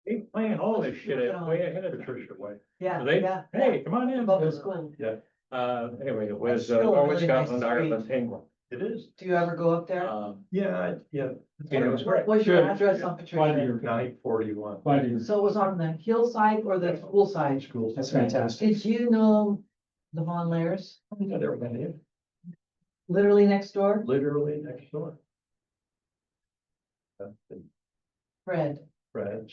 They plan all this shit way ahead of Patricia Way. Yeah, So they, yeah. hey, come on in. Above the school. Yeah. Anyway, it was Still a always really nice Scotland, Ireland, street. England. It is. Do you ever go up there? Yeah. Yeah. What was your address on Patricia? 941. So it was on the hillside or the school side? Schools. That's fantastic. Did you know the Von Lairs? I never been in. Literally next door? Literally next door. Fred. Fred.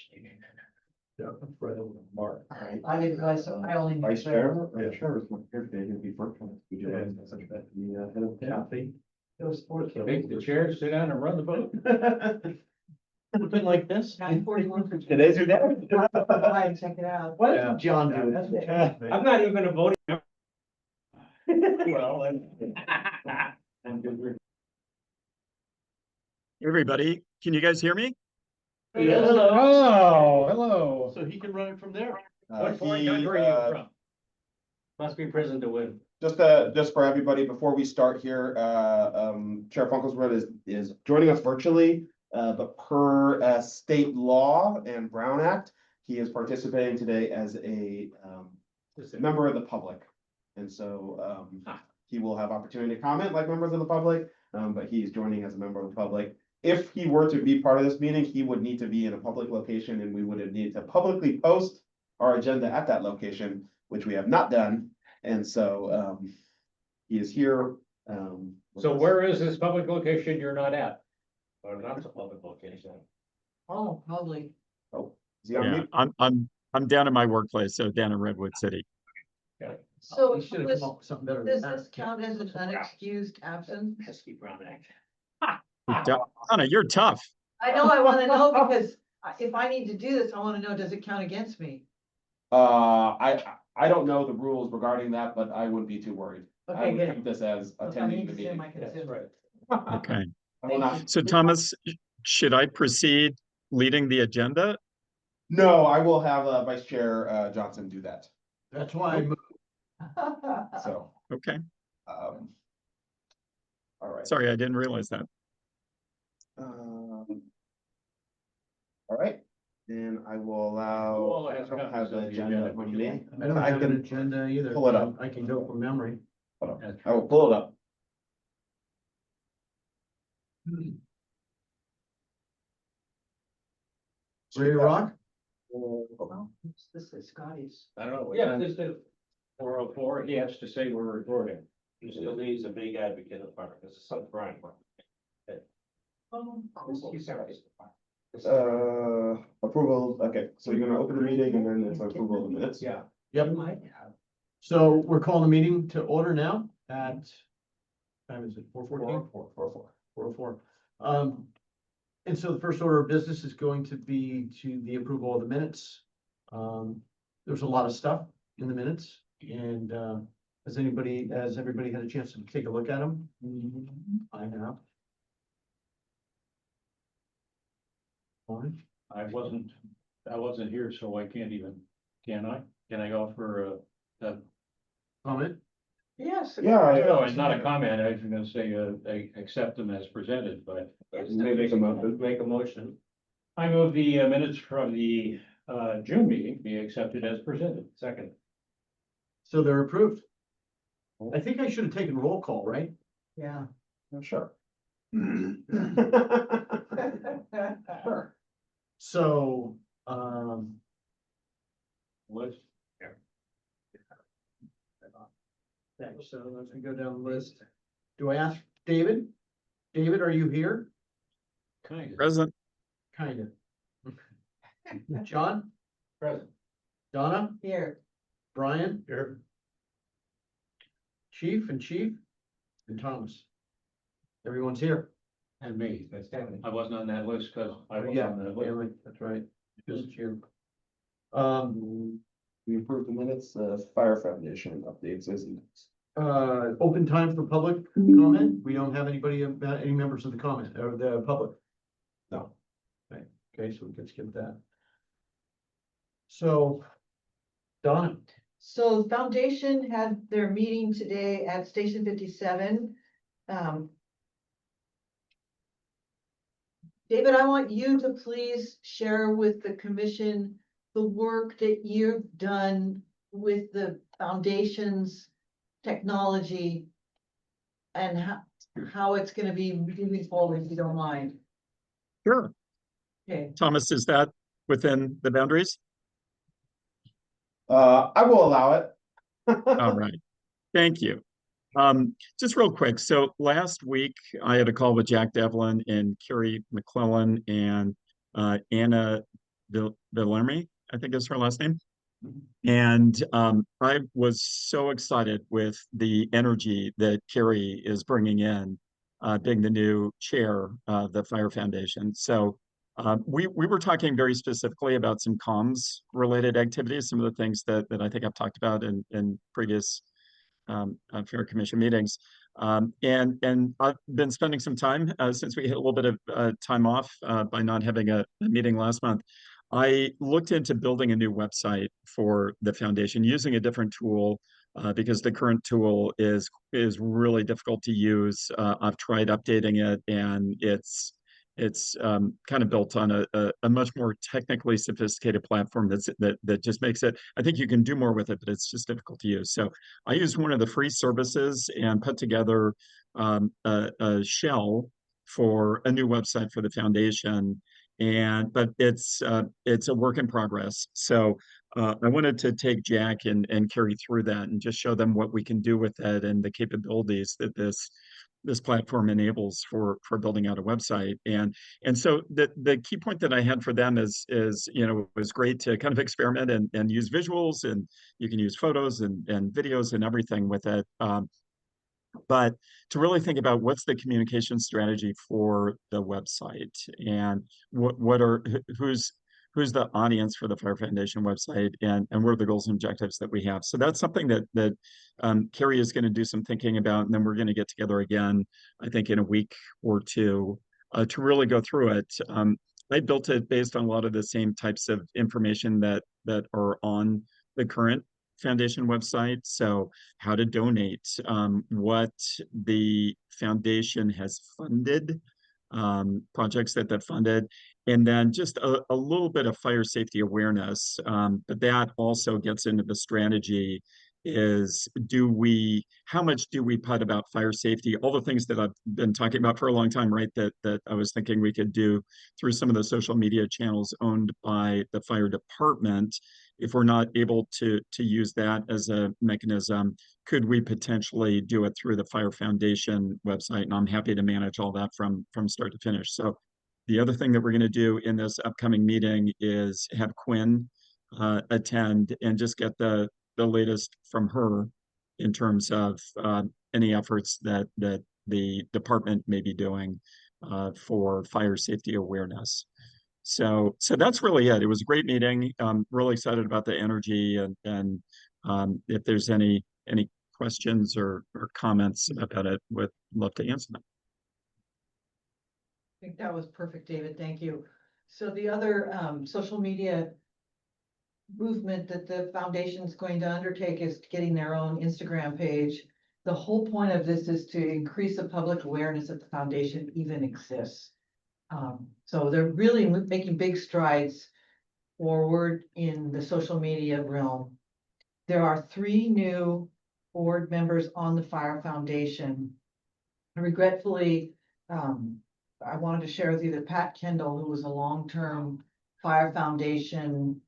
Yeah, Fred and Mark. I didn't realize, so I only. knew Vice Fred. Chair, Yeah. Chair is not here today, he'll be virtual. Would you like to such that the head of Kathy. It was 14. Make the chair sit down and run the boat. Something like this. 941. Today's your day. Hi, check it out. Why Yeah. doesn't John do That's it? Kathy. I'm not even a voting. Well, Everybody, can you guys hear me? Oh, hello. so he can run it from there. What foreign country are you from? Must be prison to win. Just for everybody, before we start here, Chair Funkelswood is joining us virtually. But per state law and Brown Act, he is participating today as a member of the public. And so he will have opportunity to comment like members of the public, but he's joining as a member of the public. If he were to be part of this meeting, he would need to be in a public location and we would need to publicly post our agenda at that location, which we have not done. And so he is here. So where is this public location you're not at? Or not the public location? Oh, probably. Is he on Yeah, mute? I'm down in my workplace, so down in Redwood City. So He should have does come up with something better does than this that. count as an unexcused absence? Pesky Brown Act. Donna, you're tough. I know, I wanna know because if I need to do this, I wanna know, does it count against me? I don't know the rules regarding that, but I wouldn't be too worried. I Okay, would good. treat this as If I attending need the to consume, meeting. I consume. Right. Okay. I will not, So Thomas, should I proceed leading the agenda? no, I will have Vice Chair Johnson do that. That's why I moved. So, Okay, all right. sorry, I didn't realize that. All right, then I will Who all allow, I has don't copies have the of the agenda agenda? in front of me. I don't I have an can agenda either. pull it up. I can go from memory. Hold on. I will pull it up. Ready to rock? This is Scotty's. I don't know. Yeah, this is 404. He has to say we're recording. He still needs a big advocate of part. This is something Brian. Oh, Approval, okay, so you're gonna open the meeting and then it's approval of the minutes? Yeah. Yep. So we're calling the meeting to order now at, time is it 4:14? 4:04. And so the first order of business is going to be to the approval of the minutes. There's a lot of stuff in the minutes and, has everybody had a chance to take a look at them? I have. Fine. I wasn't here, so I can't even, can I? Can I offer a Comment? Yes. Yeah, no, it's not a comment. I was gonna say, I accept them as presented, but. Make a motion. Make a motion. I move the minutes from the June meeting be accepted as presented. Second. So they're approved. I think I should have taken roll call, right? Yeah. Sure. Sure. So, Was. thanks. So let's go down the list. Do I ask David? David, are you here? Kind of. Present, Kind of. John, Present. Donna, Here. Brian? Here. Chief, and Thomas. Everyone's here. And me. I wasn't on that list because I wasn't Yeah, on that list. Stanley, that's right. Just you. We approved the minutes, Fire Foundation updates as Open time for public comment. We don't have anybody, any members of the comment or the public. No. Right, okay, so we can skip that. So, Donna, So Foundation had their meeting today at Station 57. David, I want you to please share with the commission the work that you've done with the foundation's technology and how it's gonna be moving forward, if you don't mind. Sure. Okay, Thomas, is that within the boundaries? I will allow it. All right. Thank you. Just real quick. So last week I had a call with Jack Devlin and Carrie McClellan and Anna Villermy, I think is her last name. And I was so excited with the energy that Carrie is bringing in, being the new chair of the Fire Foundation. So we were talking very specifically about some comms related activities, some of the things that I think I've talked about in previous Fair Commission meetings. And I've been spending some time since we hit a little bit of time off by not having a meeting last month. I looked into building a new website for the foundation using a different tool because the current tool is really difficult to use. I've tried updating it, and it's kind of built on a much more technically sophisticated platform that just makes it. I think you can do more with it, but it's just difficult to use. So I used one of the free services and put together a shell for a new website for the foundation. But it's a work in progress. So I wanted to take Jack and Carrie through that and just show them what we can do with it and the capabilities that this platform enables for building out a website. And so the key point that I had for them is it was great to kind of experiment and use visuals, and you can use photos and videos and everything with it. But to really think about what's the communication strategy for the website, and who's the audience for the Fire Foundation website, and what are the goals and objectives that we have. So that's something that Carrie is going to do some thinking about, and then we're going to get together again, I think in a week or two, to really go through it. I built it based on a lot of the same types of information that are on the current foundation website. So how to donate, what the foundation has funded, projects that they've funded, and then just a little bit of fire safety awareness. But that also gets into the strategy is how much do we put about fire safety, all the things that I've been talking about for a long time, right? That I was thinking we could do through some of the social media channels owned by the fire department. If we're not able to use that as a mechanism, could we potentially do it through the Fire Foundation website? And I'm happy to manage all that from start to finish. So the other thing that we're going to do in this upcoming meeting is have Quinn attend and just get the latest from her in terms of any efforts that the department may be doing for fire safety awareness. So that's really it. It was a great meeting. Really excited about the energy, and if there's any questions or comments about it, would love to answer them. I think that was perfect, David. Thank you. So the other social media movement that the foundation is going to undertake is getting their own Instagram page. The whole point of this is to increase the public awareness that the foundation even exists. So they're really making big strides forward in the social media realm. There are 3 new board members on the Fire Foundation. Regretfully, I wanted to share with you that Pat Kendall, who was a long-term Fire Foundation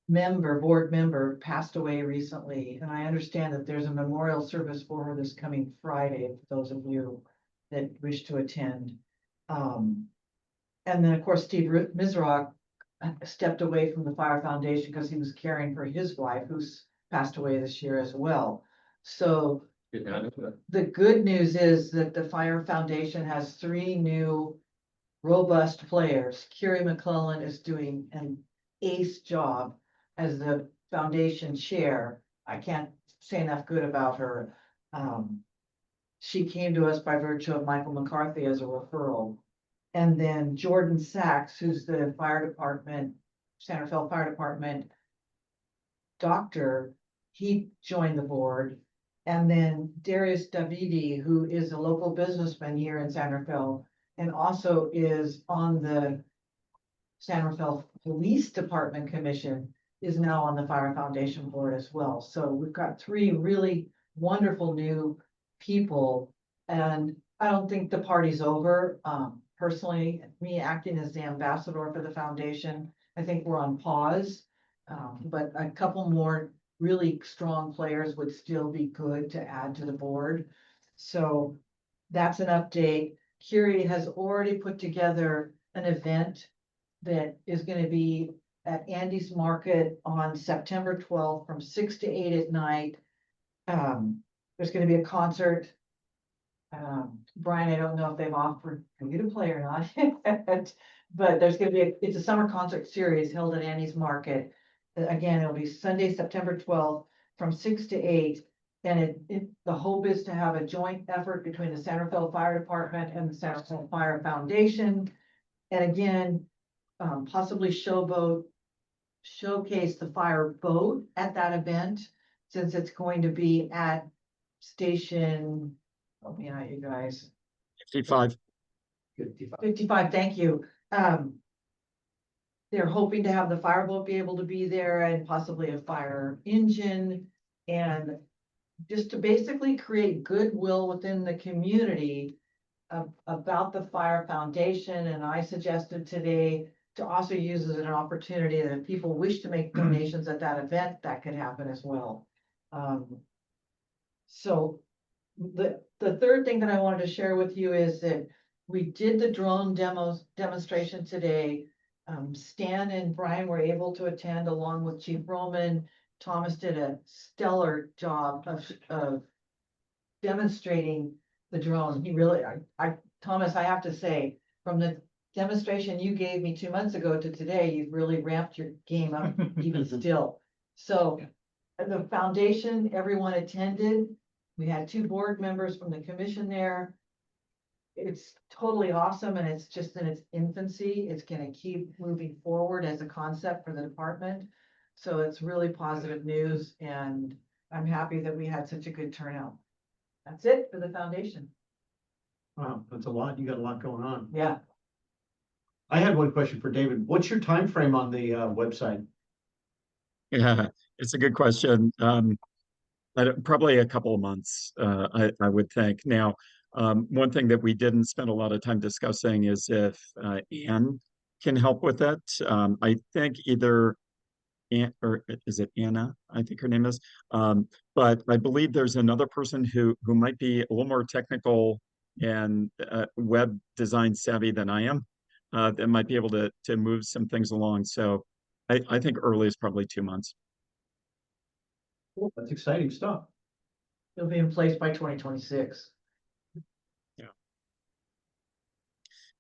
board member, passed away recently. And I understand that there's a memorial service for her this coming Friday, for those of you that wish to attend. And then, of course, Steve Mizrock stepped away from the Fire Foundation because he was caring for his wife, who's passed away this year as well. So the good news is that the Fire Foundation has 3 new robust players. Carrie McClellan is doing an ace job as the foundation chair. I can't say enough good about her. She came to us by virtue of Michael McCarthy as a referral. And then Jordan Sachs, who's the fire department, Santa Fe Fire Department doctor, he joined the board. And then Darius Davidi, who is a local businessman here in Santa Fe, and also is on the San Rafael Police Department Commission, is now on the Fire Foundation Board as well. So we've got three really wonderful new people. And I don't think the party's over. Personally, me acting as the ambassador for the foundation, I think we're on pause. But a couple more really strong players would still be good to add to the board. So that's an update. Curie has already put together an event that is gonna be at Andy's Market on September 12th from 6 to 8 at night. There's gonna be a concert. Brian, I don't know if they've offered for you to play or not. But there's gonna be, it's a summer concert series held at Andy's Market. Again, it'll be Sunday, September 12th from 6 to 8. And the hope is to have a joint effort between the San Rafael Fire Department and the San Rafael Fire Foundation. And again, possibly showcase the fire boat at that event, since it's going to be at station, help me out, you guys. 55. 55, thank you. They're hoping to have the fireboat be able to be there and possibly a fire engine. And just to basically create goodwill within the community about the Fire Foundation. And I suggested today to also use it as an opportunity that if people wish to make donations at that event, that could happen as well. So the third thing that I wanted to share with you is that we did the drone demonstration today. Stan and Brian were able to attend along with Chief Roman. Thomas did a stellar job of demonstrating the drone. He really, Thomas, I have to say, from the demonstration you gave me 2 months ago to today, you've really ramped your game up even still. So the foundation, everyone attended. We had 2 board members from the commission there. It's totally awesome, and it's just in its infancy. It's gonna keep moving forward as a concept for the department. So it's really positive news, and I'm happy that we had such a good turnout. That's it for the foundation. Wow, that's a lot. You got a lot going on. Yeah, I had one question for David. What's your time frame on the website? Yeah, it's a good question. Probably a couple of months, I would think. Now, one thing that we didn't spend a lot of time discussing is if Anne can help with it. I think either Ann, or is it Anna? I think her name is. But I believe there's another person who might be a little more technical and web design savvy than I am. That might be able to move some things along. So I think early is probably 2 months. Cool, that's exciting stuff. it'll be in place by 2026.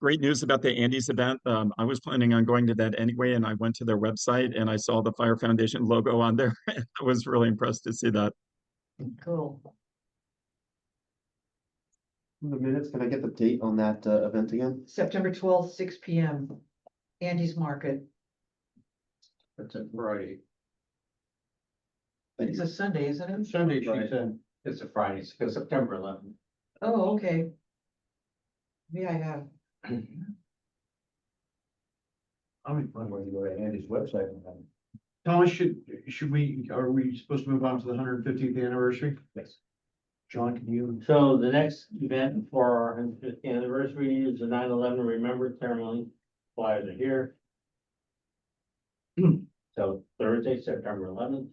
Great news about the Andes event. I was planning on going to that anyway, and I went to their website and I saw the Fire Foundation logo on there. I was really impressed to see that. Cool. The minutes, can I get the date on that event again? September 12th, 6 PM. Andy's Market. That's a Friday. It's a Sunday, isn't it? Sunday, she Right. said. It's a Friday, it's September 11th. Oh, okay. Yeah, I have. I'm in front when you go to Andy's website. Thomas, are we supposed to move on to the 150th anniversary? Yes. John, can you? So the next event for our 150th anniversary is the 9/11 Remembrance Ceremony. Flyers are here. So Thursday, September 11th.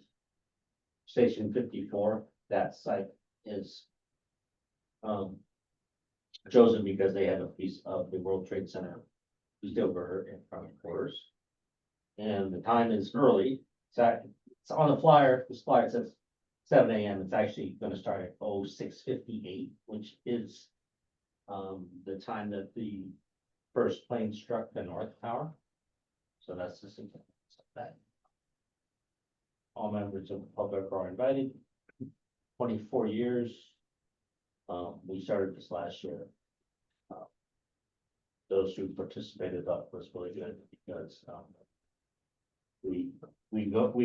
Station 54, that site is chosen because they have a piece of the World Trade Center just over in front of course. And the time is early. It's on the flyer. This flyer says 7 AM. It's actually gonna start at 06:58, which is the time that the first plane struck the North Tower. So that's the significance of that. All members of the public are invited. 24 years. We started this last year. Those who participated thought it was really good because we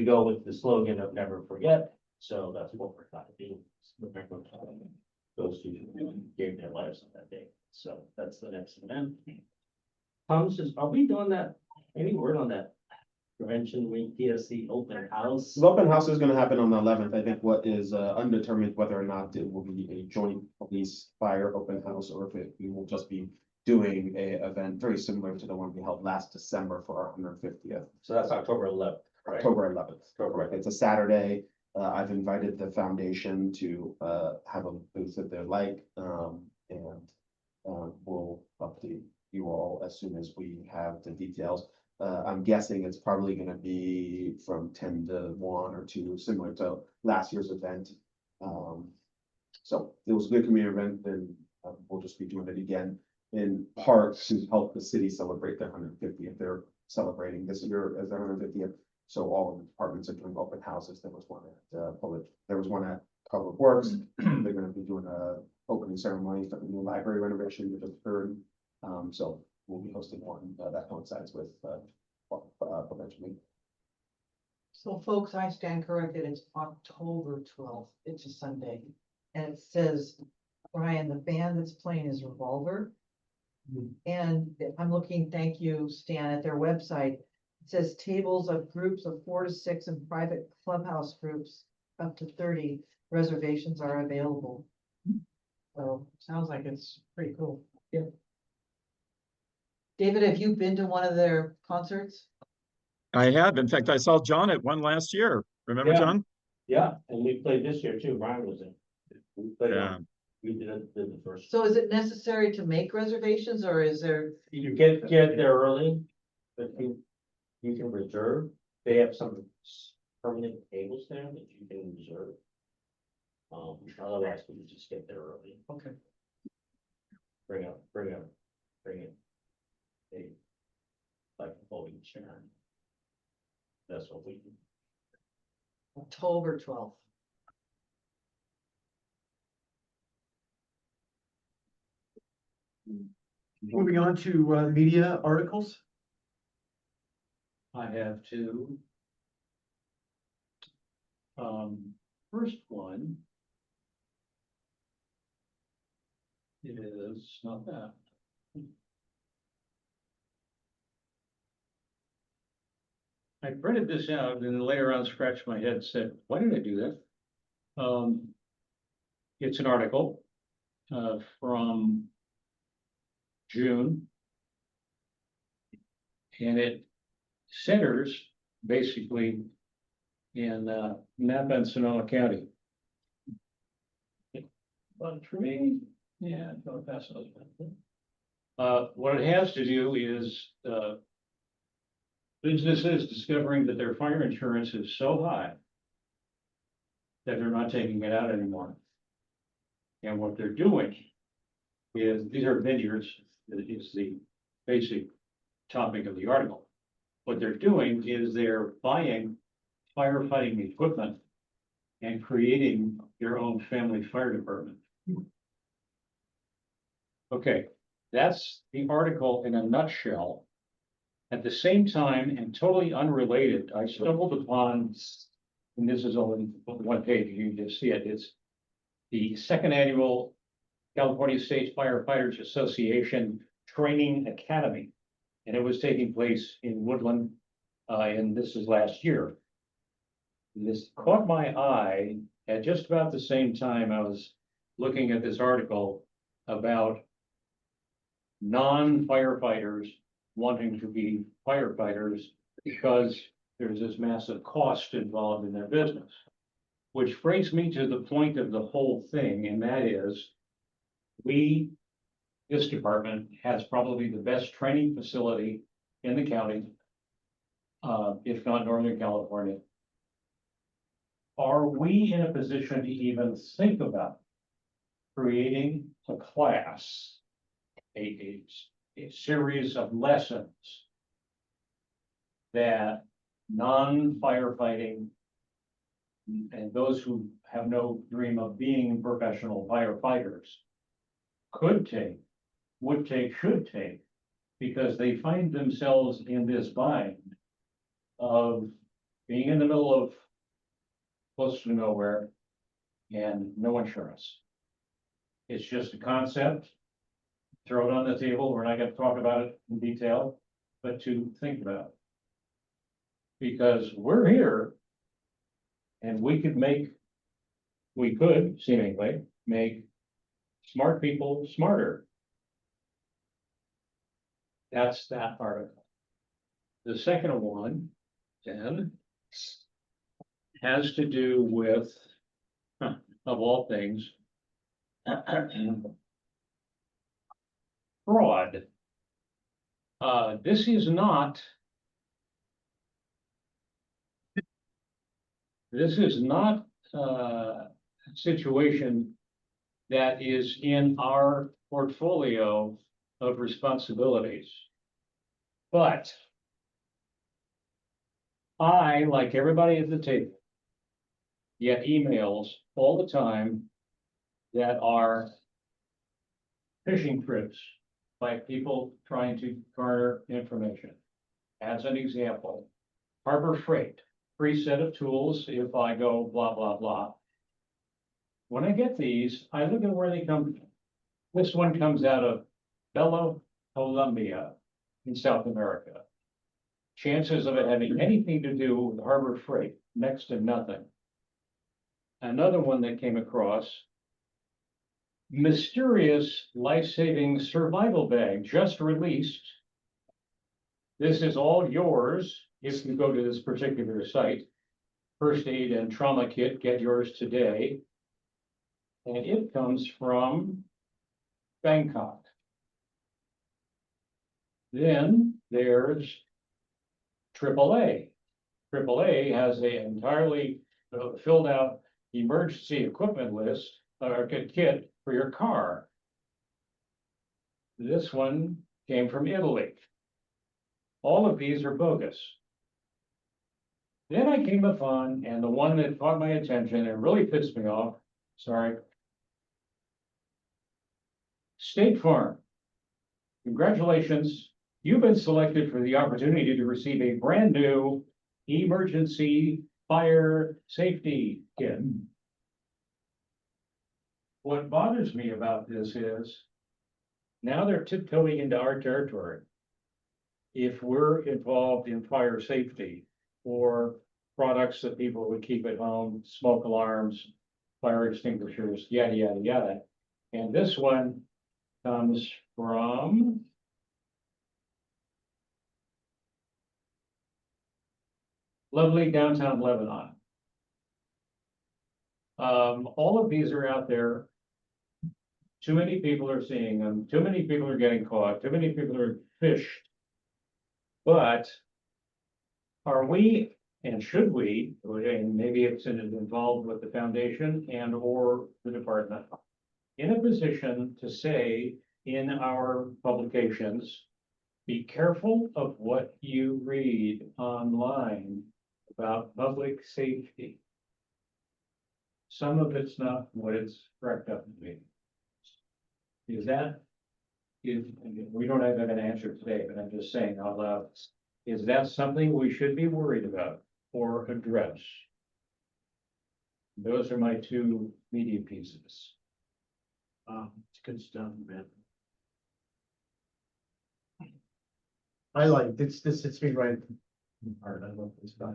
go with the slogan of never forget. So that's what we're trying to do. Remember those who gave their lives on that day. So that's the next event. Thomas, are we doing that, any word on that? Prevention Week PSC open house? The open house is gonna happen on the 11th. I think what is undetermined whether or not it will be a joint police fire open house or if we will just be doing a event very similar to the one we held last December for our 150th. So that's October 11th, right? October 11th. October Correct. It's a Saturday. I've invited the foundation to have a booth that they like. And we'll update you all as soon as we have the details. I'm guessing it's probably gonna be from 10 to 1 or 2, similar to last year's event. So it was a good community event, and we'll just be doing it again in part to help the city celebrate their 150th. They're celebrating this year as their 150th. So all of the departments are doing open houses. There was one at there was one at Public Works. They're gonna be doing a opening ceremony for the new library renovation that just occurred. So we'll be hosting one that coincides with Prevention Week. So folks, I stand corrected, it's October 12th, it's a Sunday. And it says, Brian, the band that's playing is Revolver. And I'm looking, thank you, Stan, at their website. It says tables of groups of 4 to 6 and private clubhouse groups up to 30 reservations are available. So sounds like it's pretty cool. Yeah. David, have you been to one of their concerts? I have. In fact, I saw John at one last year. Remember, Yeah. John? Yeah, and we played this year too. Brian was in. We played, Yeah. we did the first. So is it necessary to make reservations or is there? You get there early, but you can reserve. They have some permanent tables there that you can reserve. Otherwise, we just get there early. Okay. Bring it. They like a folding chair. That's what we do. October 12th. Moving on to media articles. I have two. First one is not that. I printed this out and then later on scratched my head and said, why did I do that? It's an article from June. And it centers basically in Napa and Sonoma County. But for me, yeah, don't pass those. What it has to do is businesses discovering that their fire insurance is so high that they're not taking it out anymore. And what they're doing is, these are vineyards, is the basic topic of the article. What they're doing is they're buying firefighting equipment and creating their own family fire department. Okay, that's the article in a nutshell. At the same time, and totally unrelated, I stumbled upon, and this is only one page, you can just see it, it's the second annual California State Firefighters Association Training Academy. And it was taking place in Woodland, and this is last year. This caught my eye at just about the same time I was looking at this article about non-firefighters wanting to be firefighters because there's this massive cost involved in their business. Which brings me to the point of the whole thing, and that is, this department has probably the best training facility in the county, if not Northern California. Are we in a position to even think about creating a class, a series of lessons that non-firefighting and those who have no dream of being professional firefighters could take, would take, should take, because they find themselves in this bind of being in the middle of close to nowhere and no insurance. It's just a concept. throw it on the table. We're not gonna talk about it in detail, but to think about. Because we're here. And we could seemingly make smart people smarter. That's that article. The second one, then, has to do with, of all things, fraud. This is not a situation that is in our portfolio of responsibilities. But I, like everybody at the table, get emails all the time that are phishing trips by people trying to garner information. As an example, Harbor Freight, free set of tools if I go blah, blah, blah. When I get these, I look at where they come from. This one comes out of Belo, Colombia in South America. Chances of it having anything to do with Harbor Freight, next to nothing. Another one that came across, mysterious life-saving survival bag just released. This is all yours if you go to this particular site. First aid and trauma kit, get yours today. And it comes from Bangkok. Then there's AAA. AAA has an entirely filled out emergency equipment list or kit for your car. This one came from Italy. All of these are bogus. Then I came upon, and the one that caught my attention and really pissed me off, sorry. State Farm. Congratulations. You've been selected for the opportunity to receive a brand new emergency fire safety kit. What bothers me about this is now they're tiptoeing into our territory. If we're involved in fire safety or products that people would keep at home, smoke alarms, fire extinguishers, yada, yada, yada. And this one comes from lovely downtown Lebanon. All of these are out there. Too many people are seeing them. Too many people are getting caught. Too many people are fished. But are we, and should we, and maybe it's involved with the foundation and or the department, in a position to say in our publications, be careful of what you read online about public safety. Some of it's not what it's cracked up to be. Is that, we don't have an answer today, but I'm just saying out loud, is that something we should be worried about or address? Those are my two media pieces. It's good stuff, man. I like this hits me right in the heart. I love this stuff.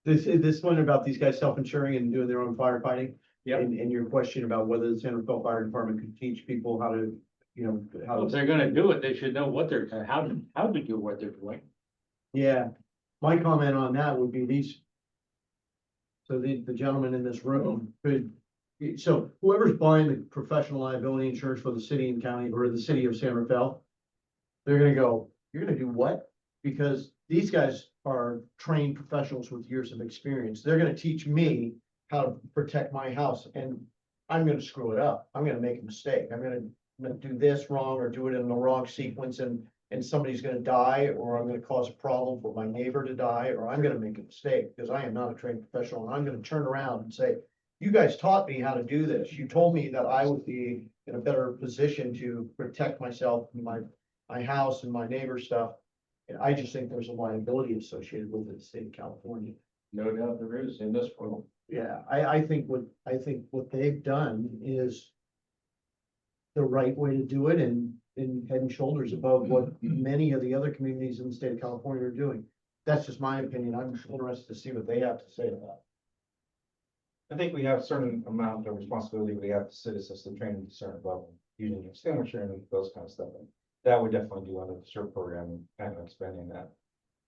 This one about these guys self-insuring and doing their own firefighting. Yep. And your question about whether the San Rafael Fire Department could teach people how to, how Well, if to. they're gonna do it, they should know what they're, how to do what they're doing. Yeah, my comment on that would be these. So the gentleman in this room could, so whoever's buying the professional liability insurance for the city and county or the city of San Rafael. They're gonna go, you're gonna do what? Because these guys are trained professionals with years of experience. They're gonna teach me how to protect my house and I'm gonna screw it up. I'm gonna make a mistake. I'm gonna do this wrong or do it in the wrong sequence and somebody's gonna die, or I'm gonna cause a problem for my neighbor to die, or I'm gonna make a mistake because I am not a trained professional and I'm gonna turn around and say, you guys taught me how to do this. You told me that I would be in a better position to protect myself and my house and my neighbor's stuff. And I just think there's a liability associated with it in the state of California. No doubt there is in this world. Yeah, I think what they've done is the right way to do it and head and shoulders above what many of the other communities in the state of California are doing. That's just my opinion. I'm interested to see what they have to say about I think we have a certain amount of responsibility we have to citizens to train to a certain level, using extinguisher and those kind of stuff. And that we definitely do under the CERT program and kind of expanding that.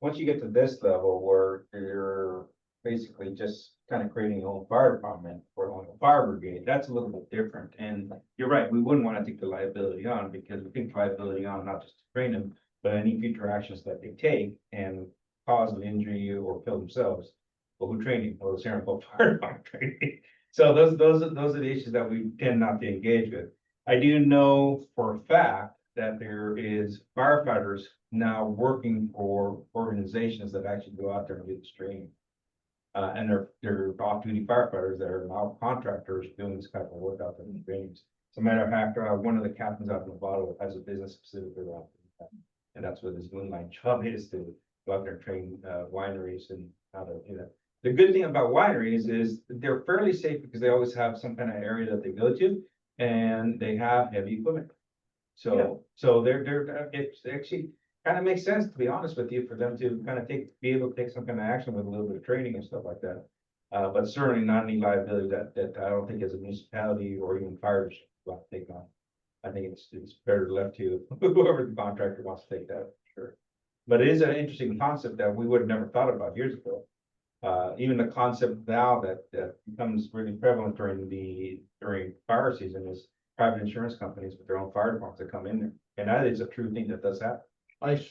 Once you get to this level where you're basically just kind of creating your own fire department or own a fire brigade, that's a little bit different. And you're right, we wouldn't want to take the liability on because we take liability on not just to train them, but any future actions that they take and cause an injury or kill themselves. Well, who trained you? Well, the San Rafael Fire Department trained me. So those are the issues that we tend not to engage with. I do know for a fact that there is firefighters now working for organizations that actually go out there and do this training. And they're off-duty firefighters that are now contractors doing this type of work out there in the trainings. As a matter of fact, one of the captains out in Nevada has a business specifically around that. And that's what his moonlight job is, to go out there and train wineries and how to, you know. The good thing about wineries is they're fairly safe because they always have some kind of area that they go to and they have heavy equipment. So it's actually kind of makes sense, to be honest with you, for them to kind of be able to take some kind of action with a little bit of training and stuff like that. But certainly not any liability that I don't think as a municipality or even fires will have to take on. I think it's better left to whoever the contractor wants to take that, sure. But it is an interesting concept that we would have never thought about years ago. Even the concept now that becomes really prevalent during fire season is private insurance companies with their own fire departments that come in there. And that is a true thing that does happen. I've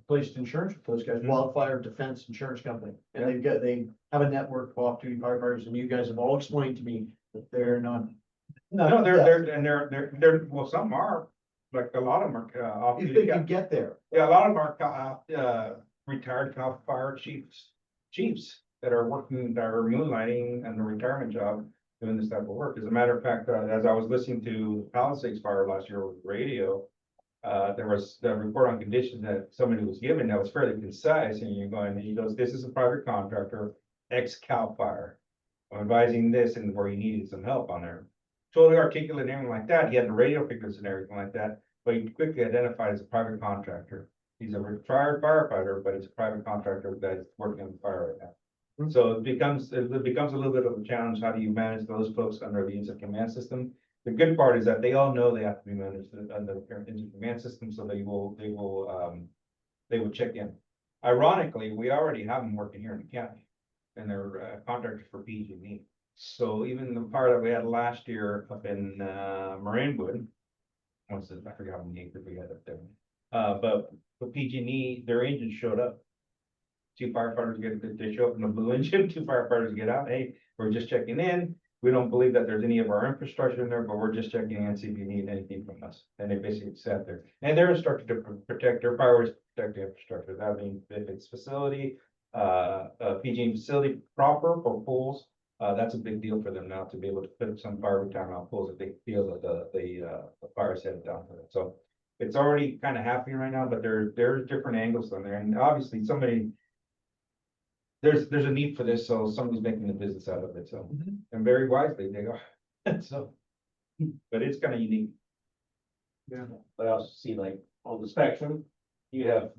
placed insurance with those guys, Wildfire Defense Insurance Company, and they have a network of off-duty firefighters, and you guys have all explained to me that they're not. No, they're, well, some are, like a lot of them are off. If they could get there. Yeah, a lot of them are retired Cal Fire chiefs that are working, that are moonlighting and the retirement job doing this type of work. As a matter of fact, as I was listening to Palisades Fire last year with the radio, there was the report on conditions that somebody was given that was fairly concise, and you're going, he goes, this is a private contractor, ex-Cal Fire. I'm advising this and where he needed some help on there. Totally articulate and everything like that. He had the radio figures and everything like that, but he quickly identified as a private contractor. He's a retired firefighter, but he's a private contractor that's working on the fire right now. So it becomes a little bit of a challenge. How do you manage those folks under the incident command system? The good part is that they all know they have to be managed under the incident command system, so they will check in. Ironically, we already have them working here in the county, and they're contractors for PG&E. So even the fire that we had last year up in Marinewood, I forgot how many acres we had up there. But for PG&E, their engine showed up. 2 firefighters they show up in the blue engine, 2 firefighters get out. Hey, we're just checking in. We don't believe that there's any of our infrastructure in there, but we're just checking in and see if you need anything from us. And they basically sat there. And they're instructed to protect their priorities, protect the infrastructure. That means if it's facility, PG&E facility proper for pools, that's a big deal for them now to be able to put some fire retirement pools if they feel that the fire is headed down to it. So it's already kind of happening right now, but there's different angles on there. And obviously there's a need for this, so somebody's making a business out of it, so, and very wisely, they go, so, but it's kind of unique. Yeah. But I also see like on the spectrum, you have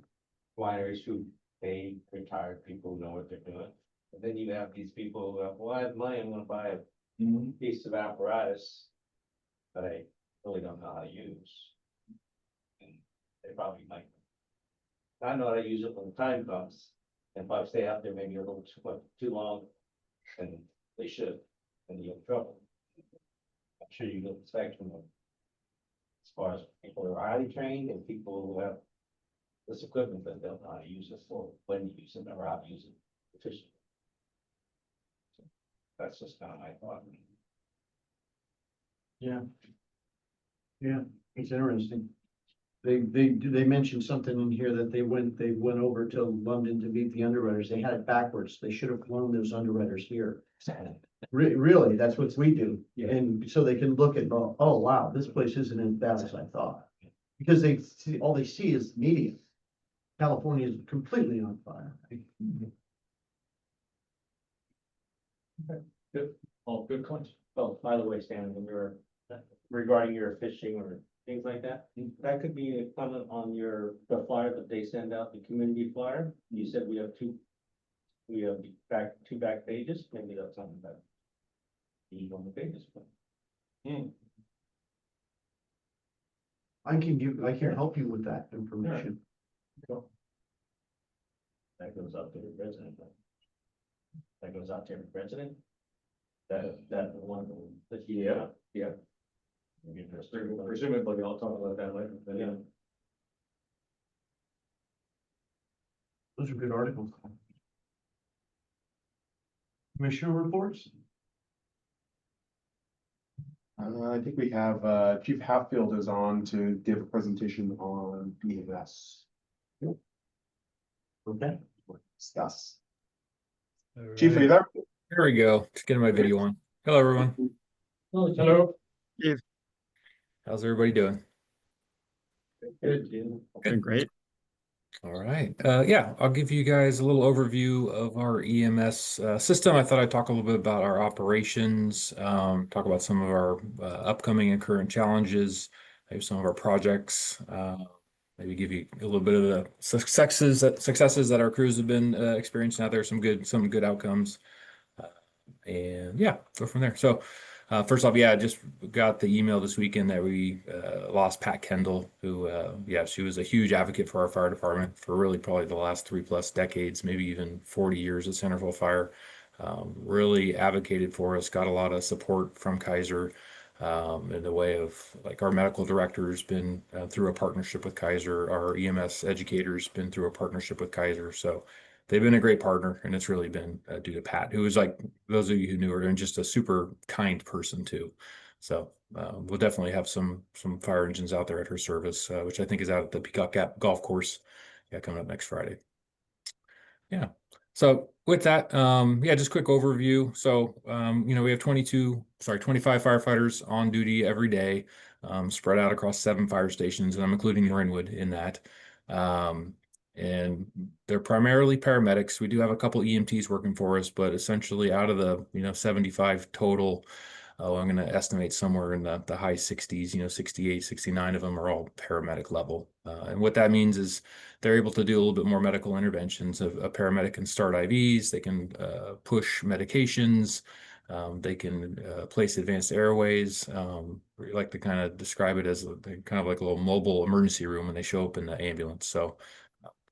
wineries who pay retired people who know what they're doing. And then you have these people who have, well, I have money, I'm gonna buy a piece of apparatus that I really don't know how to use. And they probably might. I know how to use it when the time comes. And if I stay out there maybe a little too long, then they should, then you get in trouble. I'm sure you get the spectrum of as far as people who are highly trained and people who have this equipment that don't know how to use it for when to use it or how to use it efficiently. So that's just kind of my thought. Yeah. Yeah, it's interesting. They mentioned something in here that they went over to London to meet the underwriters. They had it backwards. They should have flown those underwriters here. Really, that's what we do. Yeah. And so they can look at, oh, wow, this place isn't as bad as I thought. Because all they see is media. California is completely on fire. Good. Oh, good points. Oh, by the way, Stan, when we were regarding your fishing or things like that, that could be a comment on the flyer that they send out, the community flyer. You said we have two back pages, maybe that's something that be on the pages. I can help you with that information. That goes out to the resident. That goes out to every resident. That one, that, yeah. Maybe just- Presumably, I'll talk about that later, but yeah. Those are good articles. Commissioner reports? I think we have, Chief Hatfield is on to give a presentation on EMS. Okay. Discuss. Chief, are you there? There we go. Just getting my video on. Hello, everyone. Hello. How's everybody doing? Doing great. All right. Yeah, I'll give you guys a little overview of our EMS system. I thought I'd talk a little bit about our operations, talk about some of our upcoming and current challenges, maybe some of our projects, maybe give you a little bit of the successes that our crews have been experiencing out there, some good outcomes, and yeah, go from there. So. First off, yeah, I just got the email this weekend that we lost Pat Kendall, who, she was a huge advocate for our fire department for really probably the last 3+ decades, maybe even 40 years at Centerville Fire. Really advocated for us, got a lot of support from Kaiser in the way of, like, our medical director's been through a partnership with Kaiser, our EMS educator's been through a partnership with Kaiser. So they've been a great partner, and it's really been due to Pat, who was, like, those of you who knew her, and just a super kind person too. So we'll definitely have some fire engines out there at her service, which I think is out at the Peacock Gap Golf Course, coming up next Friday. Yeah. So with that, just quick overview. So we have 25 firefighters on duty every day, spread out across 7 fire stations, and I'm including Marinwood in that. And they're primarily paramedics. We do have a couple EMTs working for us, but essentially out of the 75 total, I'm going to estimate somewhere in the high 60s, 68, 69 of them are all paramedic level. And what that means is they're able to do a little bit more medical interventions. A paramedic can start IVs, they can push medications, they can place advanced airways. We like to kind of describe it as kind of like a little mobile emergency room when they show up in the ambulance. So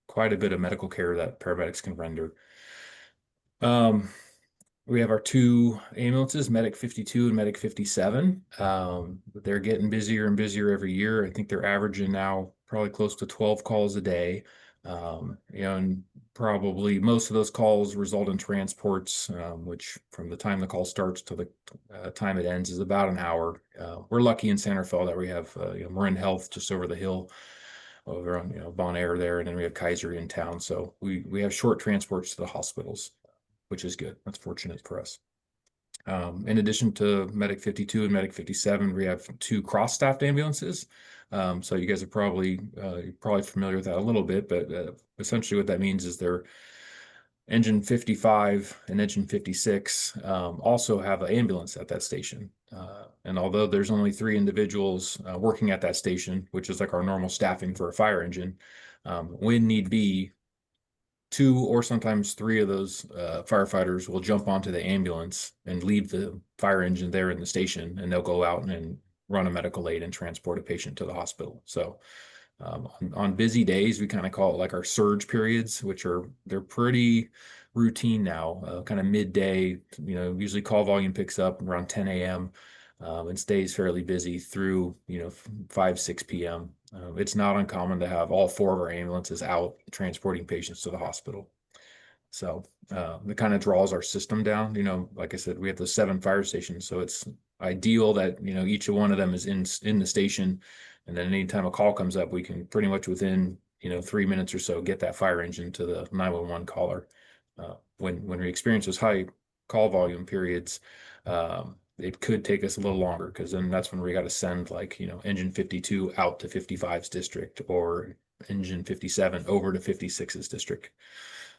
quite a bit of medical care that paramedics can render. We have our 2 ambulances, Medic 52 and Medic 57. They're getting busier and busier every year. I think they're averaging now probably close to 12 calls a day. And probably most of those calls result in transports, which from the time the call starts to the time it ends is about an hour. We're lucky in Centerville that we have Marin Health just over the hill over on Bon Air there, and then we have Kaiser in town. So we have short transports to the hospitals, which is good. That's fortunate for us. In addition to Medic 52 and Medic 57, we have 2 cross-staffed ambulances. So you guys are probably familiar with that a little bit, but essentially what that means is they're Engine 55 and Engine 56 also have an ambulance at that station. And although there's only 3 individuals working at that station, which is like our normal staffing for a fire engine, when need be, 2 or sometimes 3 of those firefighters will jump onto the ambulance and leave the fire engine there in the station, and they'll go out and run a medical aid and transport a patient to the hospital. So on busy days, we kind of call it like our surge periods, they're pretty routine now, kind of midday, usually call volume picks up around 10 a.m. And stays fairly busy through, 5, 6 p.m. It's not uncommon to have all 4 of our ambulances out transporting patients to the hospital. So it kind of draws our system down. Like I said, we have the 7 fire stations, so it's ideal that each one of them is in the station, and then anytime a call comes up, we can pretty much within 3 minutes or so get that fire engine to the 911 caller. When we experience those high call volume periods, it could take us a little longer, because then that's when we got to send Engine 52 out to 55's district, or Engine 57 over to 56's district.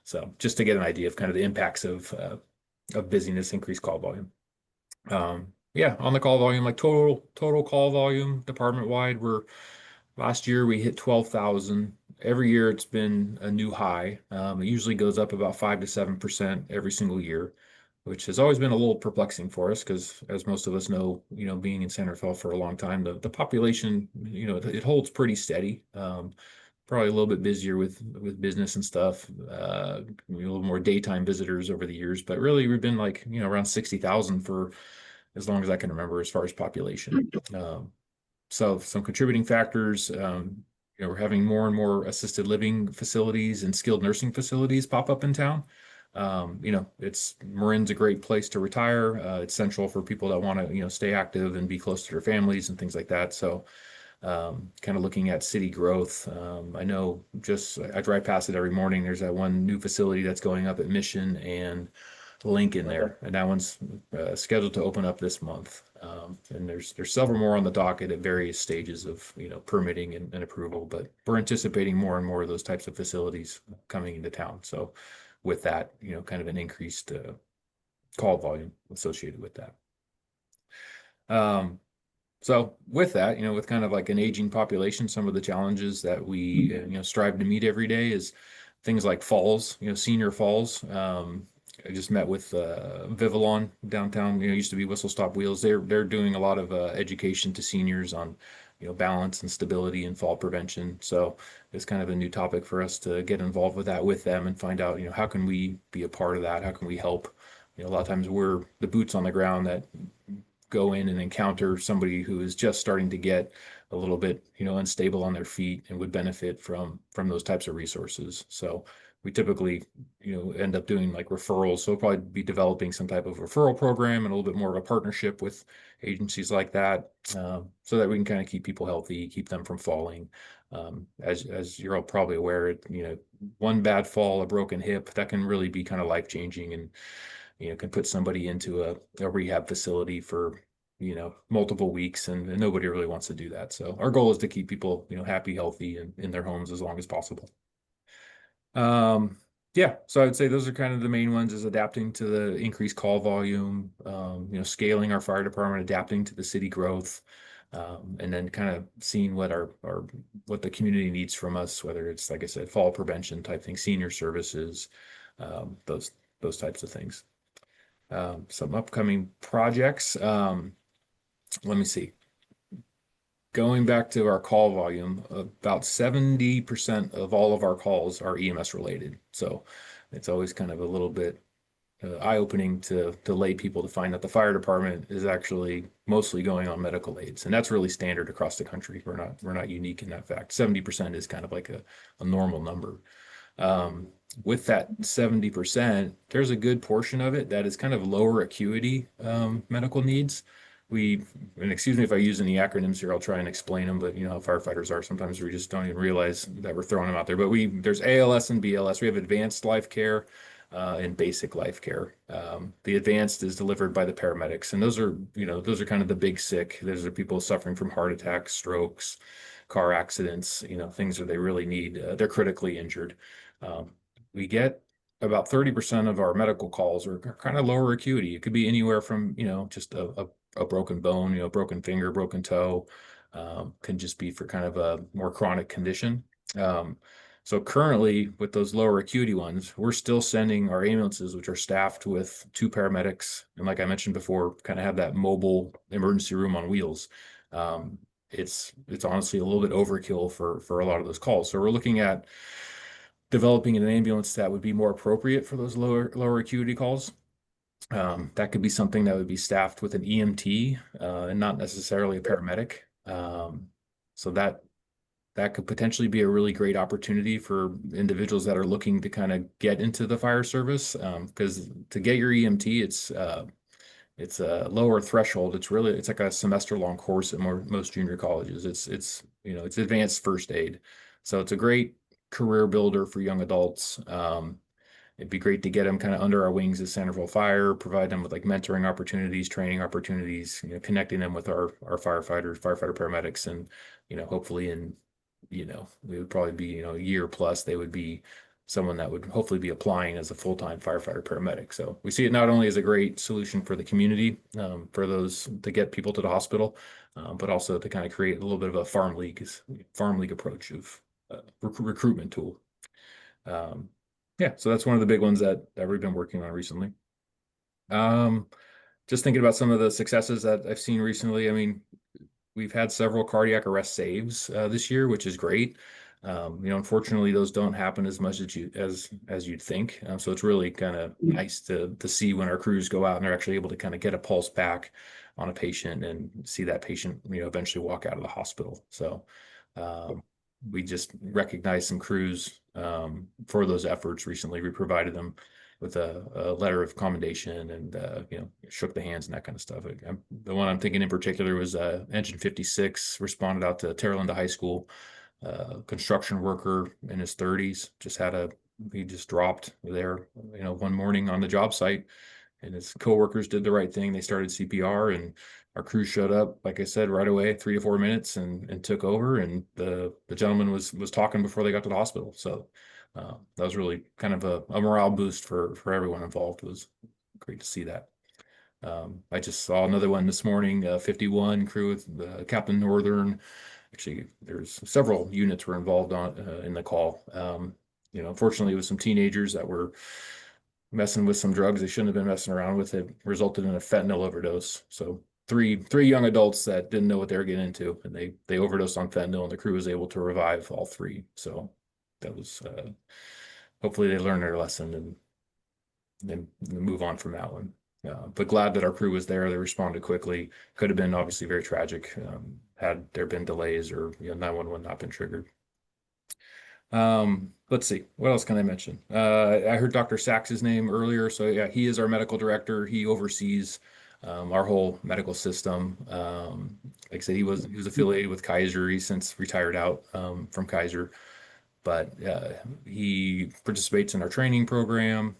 So just to get an idea of kind of the impacts of busyness, increased call volume. Yeah, on the call volume, like total call volume department wide, last year we hit 12,000. Every year it's been a new high. It usually goes up about 5 to 7% every single year, which has always been a little perplexing for us because, as most of us know, being in Santa Fe for a long time, the population, it holds pretty steady. Probably a little bit busier with business and stuff, a little more daytime visitors over the years, but really we've been like, around 60,000 for as long as I can remember as far as population. So some contributing factors, we're having more and more assisted living facilities and skilled nursing facilities pop up in town. Marin's a great place to retire. It's central for people that want to, stay active and be close to their families and things like that. So kind of looking at city growth. I know I drive past it every morning. There's that one new facility that's going up at Mission and Lincoln there, and that one's scheduled to open up this month. And there's several more on the docket at various stages of permitting and approval, but we're anticipating more and more of those types of facilities coming into town. So with that, kind of an increased call volume associated with that. So with that, with kind of like an aging population, some of the challenges that we strive to meet every day is things like falls, senior falls. I just met with Vivalon downtown, used to be Whistle Stop Wheels. They're doing a lot of education to seniors on balance and stability and fall prevention. So it's kind of a new topic for us to get involved with that with them and find out how can we be a part of that? How can we help? A lot of times we're the boots on the ground that go in and encounter somebody who is just starting to get a little bit unstable on their feet and would benefit from those types of resources. So we typically end up doing like referrals. So we'll probably be developing some type of referral program and a little bit more of a partnership with agencies like that, so that we can kind of keep people healthy, keep them from falling. As you're all probably aware, one bad fall, a broken hip, that can really be kind of life changing and can put somebody into a rehab facility for multiple weeks, and nobody really wants to do that. So our goal is to keep people happy, healthy, and in their homes as long as possible. Yeah, so I would say those are kind of the main ones, is adapting to the increased call volume, scaling our fire department, adapting to the city growth, and then kind of seeing what what the community needs from us, whether it's, like I said, fall prevention type things, senior services, those types of things. Some upcoming projects. Let me see. Going back to our call volume, about 70% of all of our calls are EMS related. So it's always kind of a little bit eye-opening to lay people to find that the fire department is actually mostly going on medical aids. And that's really standard across the country. We're not unique in that fact. 70% is kind of like a normal number. With that 70%, there's a good portion of it that is kind of lower acuity medical needs. And excuse me if I use any acronyms here, I'll try and explain them, but how firefighters are, sometimes we just don't even realize that we're throwing them out there. But there's ALS and BLS. We have advanced life care and basic life care. The advanced is delivered by the paramedics, and those are kind of the big sick. Those are people suffering from heart attacks, strokes, car accidents, things that they really need. They're critically injured. We get about 30% of our medical calls are kind of lower acuity. It could be anywhere from, just a broken bone, broken finger, broken toe, can just be for kind of a more chronic condition. So currently with those lower acuity ones, we're still sending our ambulances, which are staffed with 2 paramedics. And like I mentioned before, kind of have that mobile emergency room on wheels. It's honestly a little bit overkill for a lot of those calls. So we're looking at developing an ambulance that would be more appropriate for those lower acuity calls. That could be something that would be staffed with an EMT and not necessarily a paramedic. So that could potentially be a really great opportunity for individuals that are looking to kind of get into the fire service. Because to get your EMT, it's a lower threshold. It's like a semester-long course at most junior colleges. It's advanced first aid. So it's a great career builder for young adults. It'd be great to get them kind of under our wings at Santa Fe Fire, provide them with like mentoring opportunities, training opportunities, connecting them with our firefighter paramedics, and hopefully we would probably be a year plus they would be someone that would hopefully be applying as a full-time firefighter paramedic. So we see it not only as a great solution for the community, for those to get people to the hospital, but also to kind of create a little bit of a farm league approach of recruitment tool. Yeah, so that's one of the big ones that we've been working on recently. Just thinking about some of the successes that I've seen recently. I mean, we've had several cardiac arrest saves this year, which is great. Unfortunately, those don't happen as much as you'd think. So it's really kind of nice to see when our crews go out and they're actually able to kind of get a pulse back on a patient and see that patient, eventually walk out of the hospital. So we just recognized some crews for those efforts recently. We provided them with a letter of commendation and shook the hands and that kind of stuff. The one I'm thinking in particular was Engine 56 responded out to Terra Linda High School. Construction worker in his 30s he just dropped there, one morning on the job site, and his coworkers did the right thing. They started CPR, and our crew showed up, like I said, right away, 3 to 4 minutes, and took over. And the gentleman was talking before they got to the hospital. So that was really kind of a morale boost for everyone involved. It was great to see that. I just saw another one this morning, 51 crew with Captain Northern. Actually, there's several units were involved in the call. Unfortunately, it was some teenagers that were messing with some drugs they shouldn't have been messing around with. It resulted in a fentanyl overdose. So three young adults that didn't know what they were getting into, and they overdosed on fentanyl, and the crew was able to revive all three. So that was hopefully they learned their lesson and then move on from that one. But glad that our crew was there. They responded quickly. Could have been obviously very tragic had there been delays or 911 not been triggered. Let's see, what else can I mention? I heard Dr. Sachs's name earlier. So yeah, he is our medical director. He oversees our whole medical system. Like I said, he was affiliated with Kaiser. He's since retired out from Kaiser. But he participates in our training program.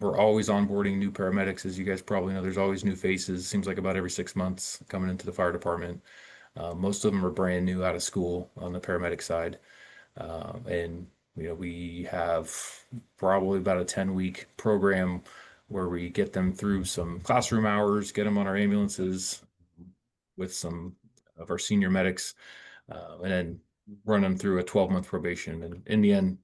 We're always onboarding new paramedics. As you guys probably know, there's always new faces. Seems like about every 6 months coming into the fire department. Most of them are brand new out of school on the paramedic side. And we have probably about a 10-week program where we get them through some classroom hours, get them on our ambulances with some of our senior medics, and then run them through a 12-month probation. And in the end,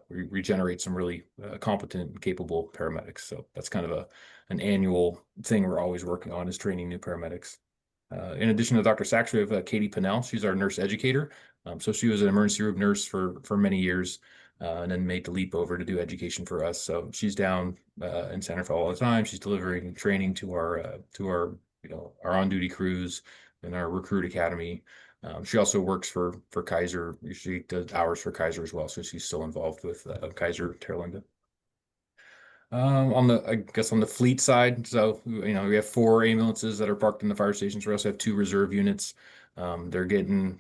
we regenerate some really competent and capable paramedics. So that's kind of an annual thing we're always working on, is training new paramedics. In addition to Dr. Sachs, we have Katie Pinnell. She's our nurse educator. So she was an emergency room nurse for many years, and then made the leap over to do education for us. So she's down in Santa Fe all the time. She's delivering training to our our on-duty crews and our recruit academy. She also works for Kaiser. She does hours for Kaiser as well. So she's still involved with Kaiser Terra Linda. On the fleet side, so we have 4 ambulances that are parked in the fire stations. We also have 2 reserve units. They're getting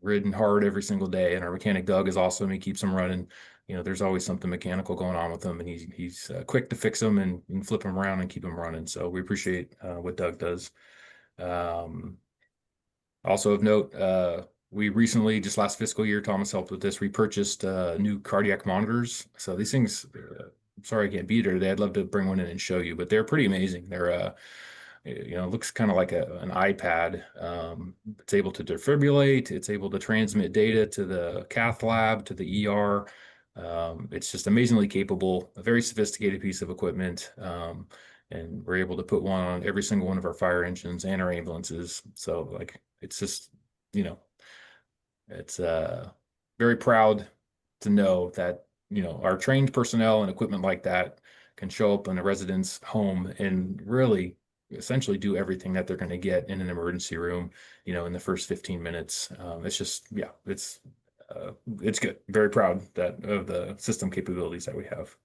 ridden hard every single day, and our mechanic Doug is awesome. He keeps them running. There's always something mechanical going on with them, and he's quick to fix them and flip them around and keep them running. So we appreciate what Doug does. Also of note, we recently, just last fiscal year, Thomas helped with this, we purchased new cardiac monitors. So these things, sorry I can't be there today. I'd love to bring one in and show you, but they're pretty amazing. They're it looks kind of like an iPad. It's able to defibrillate. It's able to transmit data to the cath lab, to the ER. It's just amazingly capable, a very sophisticated piece of equipment. And we're able to put one on every single one of our fire engines and our ambulances. So it's just, it's very proud to know that, our trained personnel and equipment like that can show up in a resident's home and really essentially do everything that they're going to get in an emergency room, in the first 15 minutes. It's just, it's good. Very proud of the system capabilities that we have.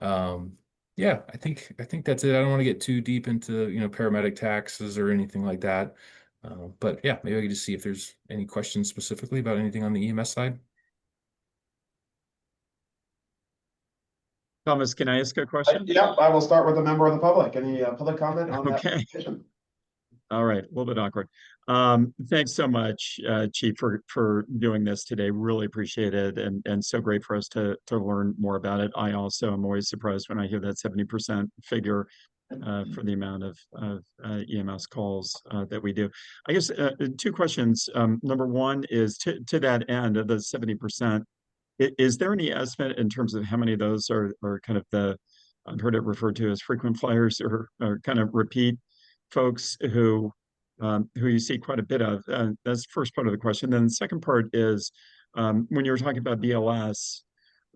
I think that's it. I don't want to get too deep into, paramedic taxes or anything like that. But yeah, maybe I can just see if there's any questions specifically about anything on the EMS side. Thomas, can I ask a question? Yeah, I will start with a member of the public. Any public comment on that? Okay. Presentation? All right, a little bit awkward. Thanks so much, Chief, for doing this today. Really appreciate it, and so great for us to learn more about it. I also am always surprised when I hear that 70% figure for the amount of EMS calls that we do. I guess two questions. Number one is to that end of the 70%. Is there any estimate in terms of how many of those are kind of I've heard it referred to as frequent flyers or kind of repeat folks who you see quite a bit of? That's the first part of the question. Then the second part is when you were talking about BLS,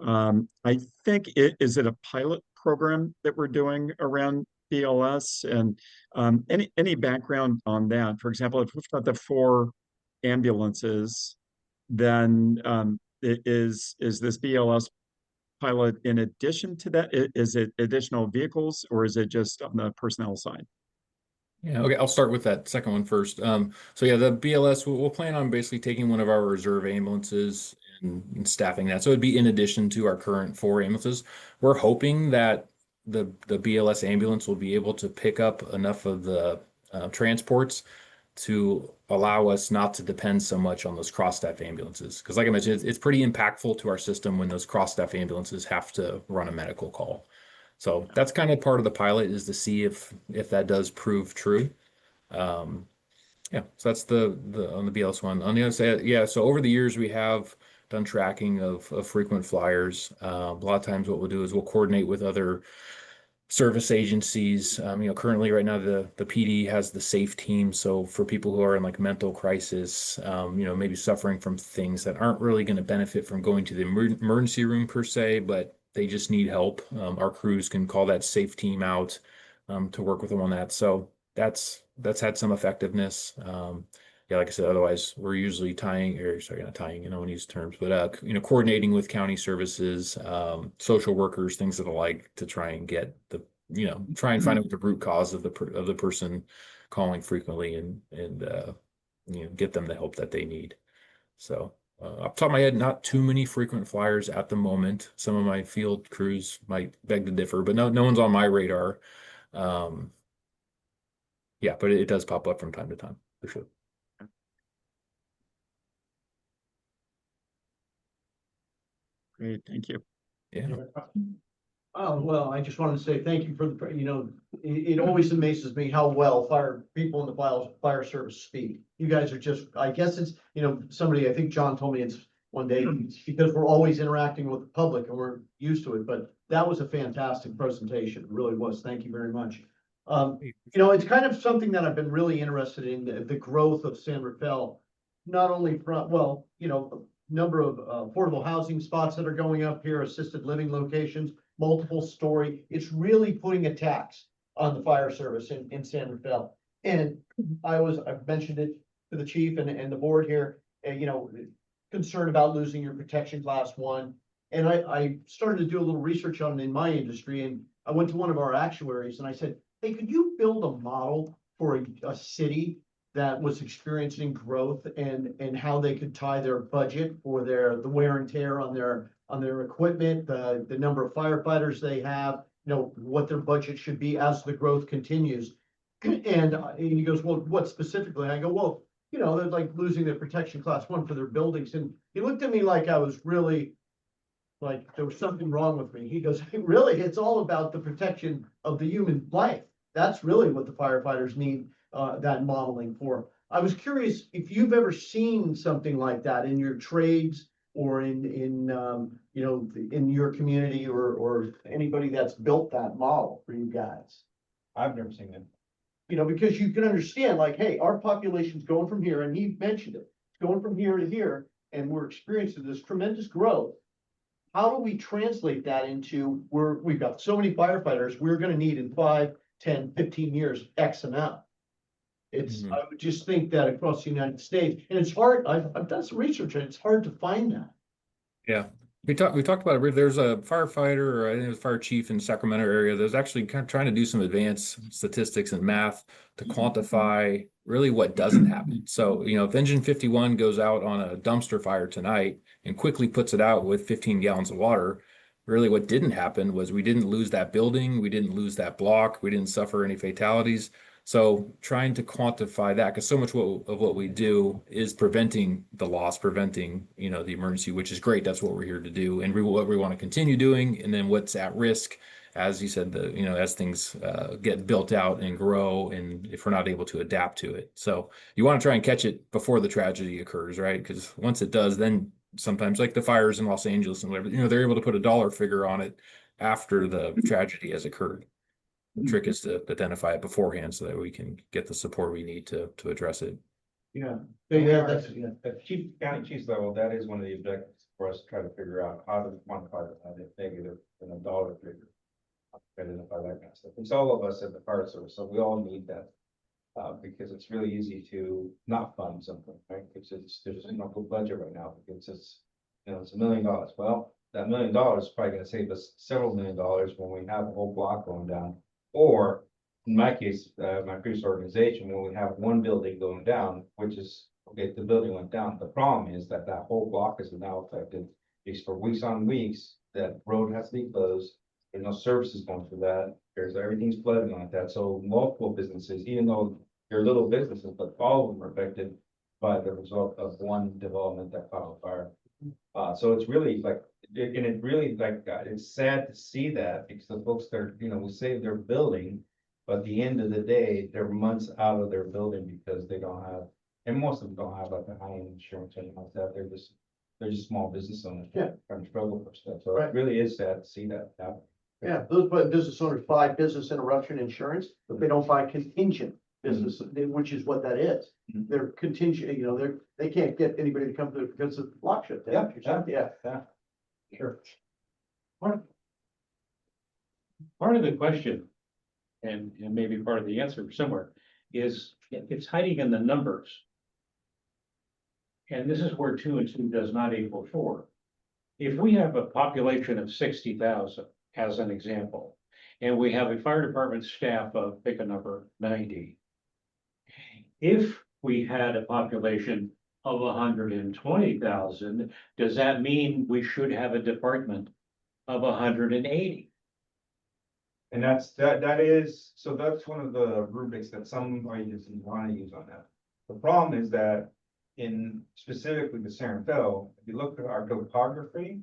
I think is it a pilot program that we're doing around BLS, and any background on that? For example, if we've got the 4 ambulances, then is this BLS pilot in addition to that? Is it additional vehicles, or is it just on the personnel side? Yeah, okay, I'll start with that second one first. So yeah, the BLS, we'll plan on basically taking one of our reserve ambulances and staffing that. So it'd be in addition to our current 4 ambulances. We're hoping that the BLS ambulance will be able to pick up enough of the transports to allow us not to depend so much on those cross-staff ambulances. Because like I mentioned, it's pretty impactful to our system when those cross-staff ambulances have to run a medical call. So that's kind of part of the pilot, is to see if that does prove true. Yeah, so that's the on the BLS one. On the other side, yeah, so over the years we have done tracking of frequent flyers. A lot of times what we'll do is we'll coordinate with other service agencies. Currently right now the PD has the SAFE team. So for people who are in like mental crisis, maybe suffering from things that aren't really going to benefit from going to the emergency room per se, but they just need help. Our crews can call that SAFE team out to work with them on that. So that's had some effectiveness. Yeah, like I said, otherwise we're usually not tying, I use terms, but coordinating with county services, social workers, things of the like, to try and get try and find out the root cause of the person calling frequently and get them the help that they need. So off the top of my head, not too many frequent flyers at the moment. Some of my field crews might beg to differ, but no one's on my radar. Yeah, but it does pop up from time to time, for sure. Great, thank you. Yeah. Oh, well, I just wanted to say thank you for it always amazes me how well people in the fire service speak. You guys are just, I guess it's, I think John told me it's one day, it's because we're always interacting with the public and we're used to it, but that was a fantastic presentation. It really was. Thank you very much. It's kind of something that I've been really interested in, the growth of San Rafael, not only from, number of affordable housing spots that are going up here, assisted living locations, multiple story. It's really putting a tax on the fire service in San Rafael. And I've mentioned it to the chief and the board here, concerned about losing your protection class 1. And I started to do a little research on it in my industry. And I went to one of our actuaries and I said, hey, could you build a model for a city that was experiencing growth and how they could tie their budget for the wear and tear on their equipment, the number of firefighters they have, what their budget should be as the growth continues. And he goes, well, what specifically? And I go, well, they're like losing their protection class 1 for their buildings. And he looked at me like I was really, like there was something wrong with me. He goes, really, it's all about the protection of the human life. That's really what the firefighters need that modeling for. I was curious if you've ever seen something like that in your trades or in your community or anybody that's built that model for you guys. I've never seen it. Because you can understand, like, hey, our population's going from here, and he mentioned it, it's going from here to here, and we're experiencing this tremendous growth. How do we translate that into we've got so many firefighters, we're going to need in 5, 10, 15 years, X amount. I would just think that across the United States, and it's hard. I've done some research and it's hard to find that. Yeah. We talked about it. There's a firefighter, or I think it was fire chief in Sacramento area. There's actually kind of trying to do some advanced statistics and math to quantify really what doesn't happen. So, if engine 51 goes out on a dumpster fire tonight and quickly puts it out with 15 gallons of water, really what didn't happen was we didn't lose that building. We didn't lose that block. We didn't suffer any fatalities. So trying to quantify that, because so much of what we do is preventing the loss, preventing, the emergency, which is great. That's what we're here to do, and what we want to continue doing. And then what's at risk, as you said, as things get built out and grow, and if we're not able to adapt to it. So you want to try and catch it before the tragedy occurs, right? Because once it does, then sometimes like the fires in Los Angeles and whatever, they're able to put a dollar figure on it after the tragedy has occurred. The trick is to identify it beforehand so that we can get the support we need to address it. Yeah. Yeah, At county chief's level, that is one of the objectives for us to try to figure out how to quantify the negative in a dollar figure. Identify that kind of stuff. It's all of us at the fire service, so we all need that. Because it's really easy to not fund something, right? Because there's no good budget right now, because it's $1 million. Well, that $1 million is probably gonna save us several $1 million when we have a whole block going down. Or in my case, my previous organization, when we have one building going down, which is, okay, the building went down. The problem is that whole block is now affected, because for weeks on weeks, that road has to be closed. There's no services going for that. Everything's flooding like that. So multiple businesses, even though they're little businesses, but all of them are affected by the result of one development that caught on fire. So it's really like, and it really like, it's sad to see that, because the folks that, we save their building, but at the end of the day, they're months out of their building because they don't have, and most of them don't have like a high-end insurance or anything like that. They're just small business owners. Yeah. Trying to struggle for stuff. So Right. it really is sad to see that happen. Yeah, those business owners buy business interruption insurance, but they don't buy contingent business, which is what that is. Mhm. They're contingent, they can't get anybody to come to it because of the block shut down. Yeah. Sure. Part of the question, and maybe part of the answer somewhere, is it's hiding in the numbers. And this is where 2 and 2 does not equal 4. If we have a population of 60,000, as an example, and we have a fire department staff of, pick a number, 90. If we had a population of 120,000, does that mean we should have a department of 180? And that is, so that's one of the rubrics that some agencies want to use on that. The problem is that in specifically the San Rafael, if you look at our topography,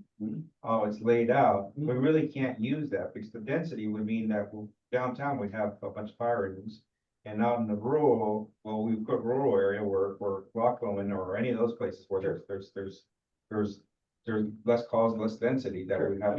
how it's laid out, we really can't use that, because the density would mean that downtown we have a bunch of fire engines. And out in the rural, well, we put rural area where Rockland or any of those places where there's less calls, less density that we have.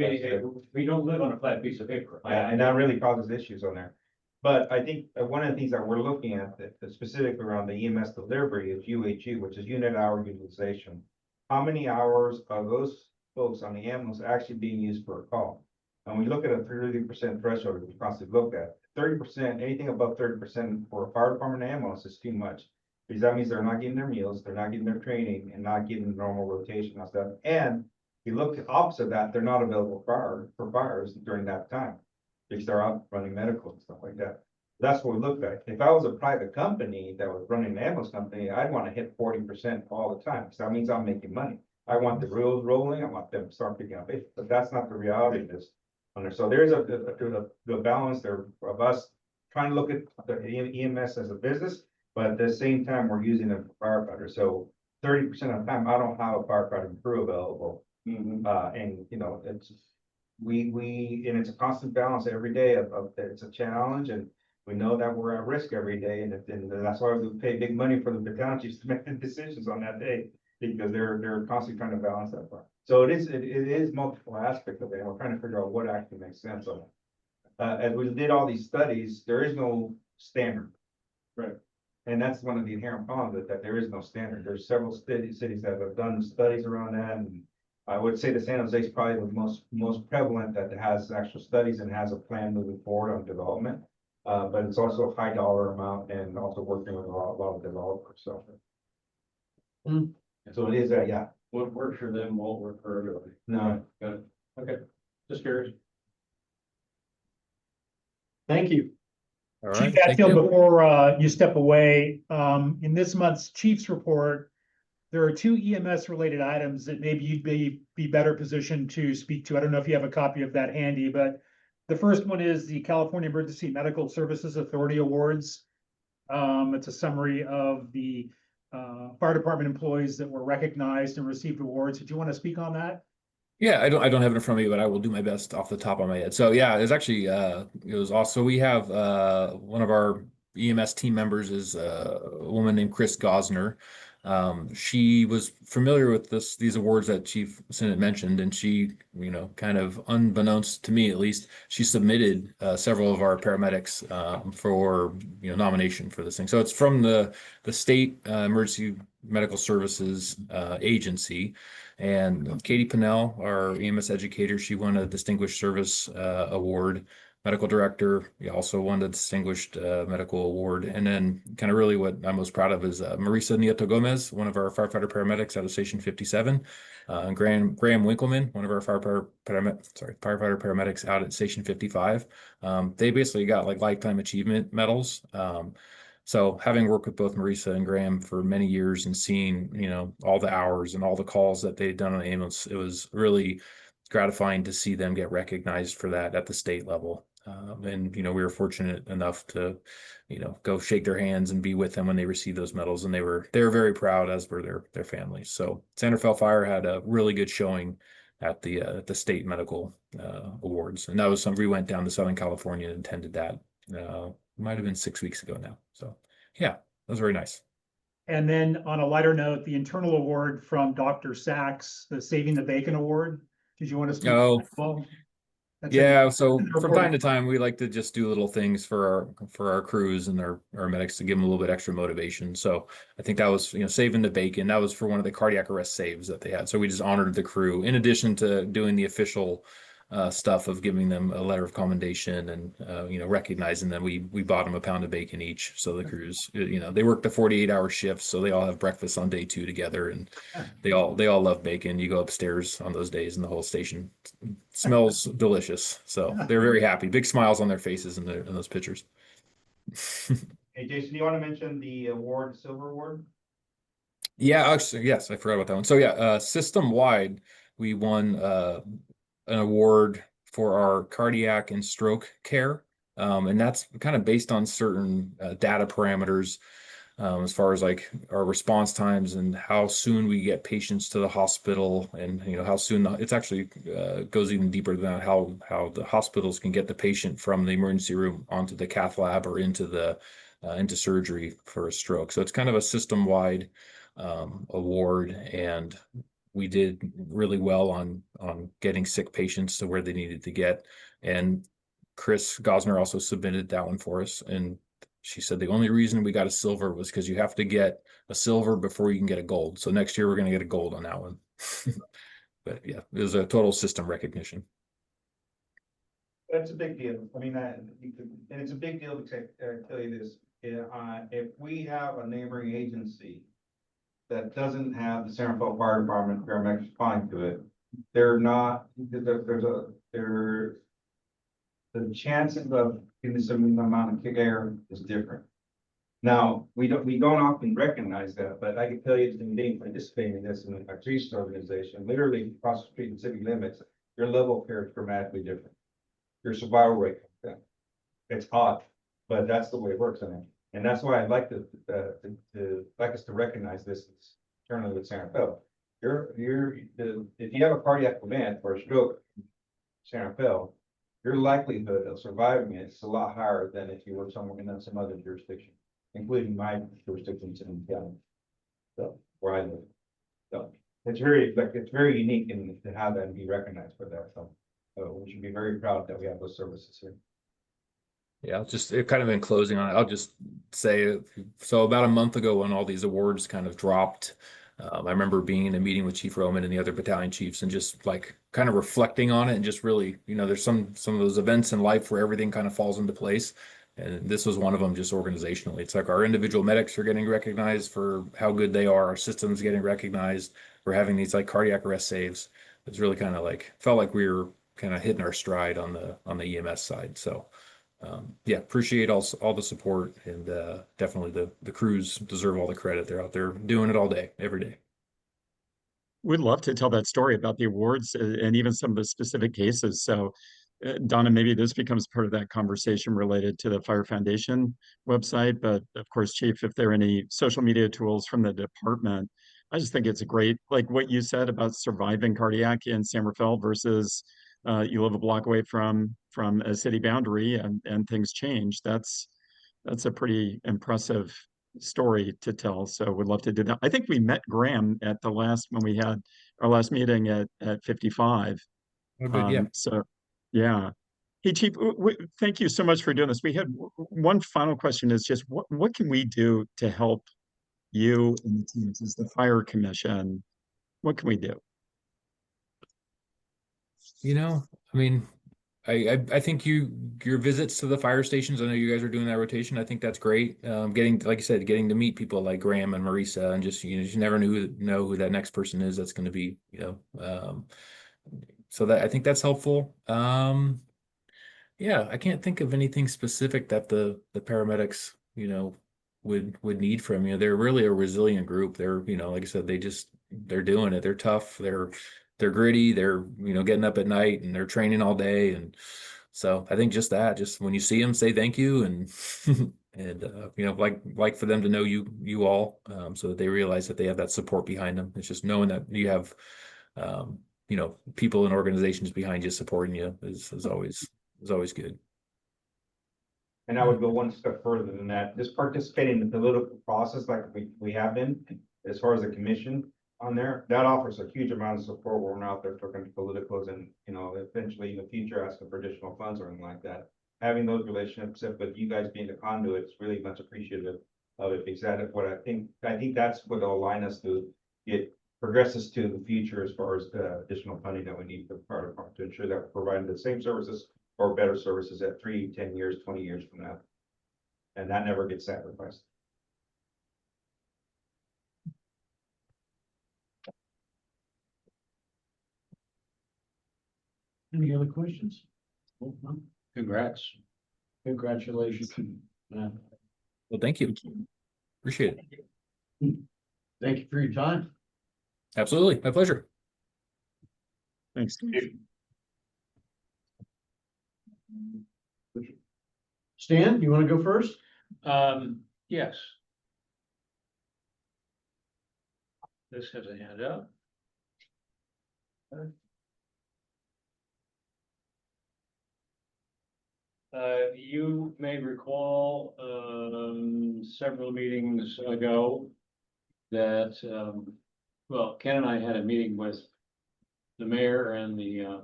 We don't live on a flat piece of paper. Yeah, and that really causes issues on there. But I think one of the things that we're looking at that specifically around the EMS delivery is UHU, which is unit hour utilization. How many hours are those folks on the ambulance actually being used for a call? And we look at a 30% threshold, we constantly look at 30%, anything above 30% for a fire department ambulance is too much. Because that means they're not getting their meals, they're not getting their training, and not getting the normal rotation and stuff. And if you look at opposite of that, they're not available for fires during that time, because they're out running medical and stuff like that. That's what we look at. If I was a private company that was running an ambulance company, I'd want to hit 40% all the time, because that means I'm making money. I want the reels rolling, I want them to start picking up it, but that's not the reality of this. So there's the balance there of us trying to look at the EMS as a business, but at the same time, we're using them for firefighters. So 30% of the time, I don't have a firefighting crew available. And it's and it's a constant balance every day of it's a challenge, and we know that we're at risk every day, and that's why we pay big money for the battalion chiefs to make the decisions on that day, because they're constantly trying to balance that part. So it is multiple aspects of it, and we're trying to figure out what actually makes sense of it. As we did all these studies, there is no standard. Right. And that's one of the inherent problems, that there is no standard. There's several cities that have done studies around that, and I would say that San Jose is probably the most prevalent that has actual studies and has a plan moving forward on development. But it's also a high dollar amount, and also working with a lot of developers, so. So it is, yeah. What works for them won't work for everybody. No. Got it. Okay, just curious. Thank you. All Chief right. Thank Hatfield, you. before you step away, in this month's Chief's report, there are 2 EMS related items that maybe you'd be better positioned to speak to. I don't know if you have a copy of that handy, but the first one is the California Emergency Medical Services Authority Awards. It's a summary of the fire department employees that were recognized and received awards. Did you want to speak on that? Yeah, I don't have it in front of me, but I will do my best off the top of my head. So yeah, it's actually it was also we have one of our EMS team members is a woman named Chris Gosner. She was familiar with these awards that Chief Sinnott mentioned, and she, kind of unbeknownst to me at least, she submitted several of our paramedics for nomination for this thing. So it's from the state emergency medical services agency. And Katie Pinnell, our EMS educator, she won a Distinguished Service Award. Medical director, he also won the Distinguished Medical Award. And then kind of really what I'm most proud of is Marisa Nieto Gomez, one of our firefighter paramedics out of Station 57. And Graham Winkleman, one of our firefighter paramedics out at Station 55. They basically got like lifetime achievement medals. So having worked with both Marisa and Graham for many years and seeing, all the hours and all the calls that they'd done on the ambulance, it was really gratifying to see them get recognized for that at the state level. And, we were fortunate enough to, go shake their hands and be with them when they received those medals. And they were very proud, as were their families. So San Rafael Fire had a really good showing at the state medical awards. And that was something we went down to Southern California and attended that. Might have been 6 weeks ago now. So yeah, that was very nice. And then on a lighter note, the internal award from Dr. Sachs, the Saving the Bacon Award. Did you want to speak? Oh, Well, that's yeah. it. So from time to time, we like to just do little things for our crews and our medics to give them a little bit extra motivation. So I think that was, saving the bacon. That was for one of the cardiac arrest saves that they had. So we just honored the crew in addition to doing the official stuff of giving them a letter of commendation and recognizing them. We bought them a pound of bacon each. So the crews, they work the 48-hour shifts, so they all have breakfast on day 2 together, and they all love bacon. You go upstairs on those days and the whole station smells delicious. So they're very happy. Big smiles on their faces in those pictures. Hey, Jason, do you want to mention the award, Silver Award? Yeah, actually, yes, I forgot about that one. So yeah, system-wide, we won an award for our cardiac and stroke care. And that's kind of based on certain data parameters as far as like our response times and how soon we get patients to the hospital, and how soon it's actually goes even deeper than that, how the hospitals can get the patient from the emergency room onto the cath lab or into surgery for a stroke. So it's kind of a system-wide award, and we did really well on getting sick patients to where they needed to get. And Chris Gosner also submitted that one for us. And she said the only reason we got a silver was because you have to get a silver before you can get a gold. So next year we're going to get a gold on that one. But yeah, it was a total system recognition. That's a big deal. I mean, and it's a big deal because I tell you this, if we have a neighboring agency that doesn't have the San Rafael Fire Department paramedics applying to it, the chances of getting some amount of kick air is different. Now, we don't often recognize that, but I can tell you, from being participating in this in a police organization, literally across the street in city limits, your level of care is dramatically different. Your survival rate, it's odd, but that's the way it works. And that's why I'd like like us to recognize this internally with San Rafael. If you have a cardiac event or a stroke, San Rafael, your likelihood of surviving it is a lot higher than if you were somewhere in some other jurisdiction, including my jurisdictions in the county. So where I live. So it's very unique to have that and be recognized for that. So we should be very proud that we have those services here. Yeah, just kind of in closing on it, I'll just say, so about a month ago when all these awards kind of dropped, I remember being in a meeting with Chief Roman and the other battalion chiefs and just like kind of reflecting on it and just really, there's some of those events in life where everything kind of falls into place. And this was one of them, just organizationally. It's like our individual medics are getting recognized for how good they are. Our systems getting recognized. We're having these like cardiac arrest saves. It's really kind of like, felt like we were kind of hitting our stride on the EMS side. So yeah, appreciate all the support, and definitely the crews deserve all the credit. They're out there doing it all day, every day. We'd love to tell that story about the awards and even some of the specific cases. So Donna, maybe this becomes part of that conversation related to the Fire Foundation website, but of course, Chief, if there are any social media tools from the department, I just think it's a great, like what you said about surviving cardiac in San Rafael versus you live a block away from a city boundary and things change. That's a pretty impressive story to tell. So would love to do that. I think we met Graham at the last, when we had our last meeting at 55. But yeah, So, yeah. Hey, Chief, thank you so much for doing this. We had one final question is just what can we do to help you and the teams as the fire commission? What can we do? you know, I mean, I think your visits to the fire stations, I know you guys are doing that rotation. I think that's great. Getting, like I said, getting to meet people like Graham and Marisa, and just, you never know who that next person is that's going to be, so that I think that's helpful. Yeah, I can't think of anything specific that the paramedics, would need from you. They're really a resilient group. They're, like I said, they're doing it. They're tough. They're gritty. They're, getting up at night and they're training all day. And so I think just when you see them, say thank you and and like for them to know you all, so that they realize that they have that support behind them. It's just knowing that you have people and organizations behind you supporting you is always good. And I would go one step further than that, just participate in the political process like we have been, as far as the commission on there, that offers a huge amount of support when we're out there talking to politicals and, eventually in the future asking for additional funds or anything like that. Having those relationships with you guys being the conduit is really much appreciative of it, because that is what I think that's what will align us to progress us to the future as far as the additional funding that we need for the fire department to ensure that we're providing the same services or better services at 3, 10 years, 20 years from now. And that never gets sacrificed. Any other questions? Congrats. Congratulations. Well, thank you. Appreciate it. Thank you for your time. Absolutely. My pleasure. Thanks, Steve. Stan, you want to go first? Yes. This has a handout. You may recall, several meetings ago that, Ken and I had a meeting with the mayor and the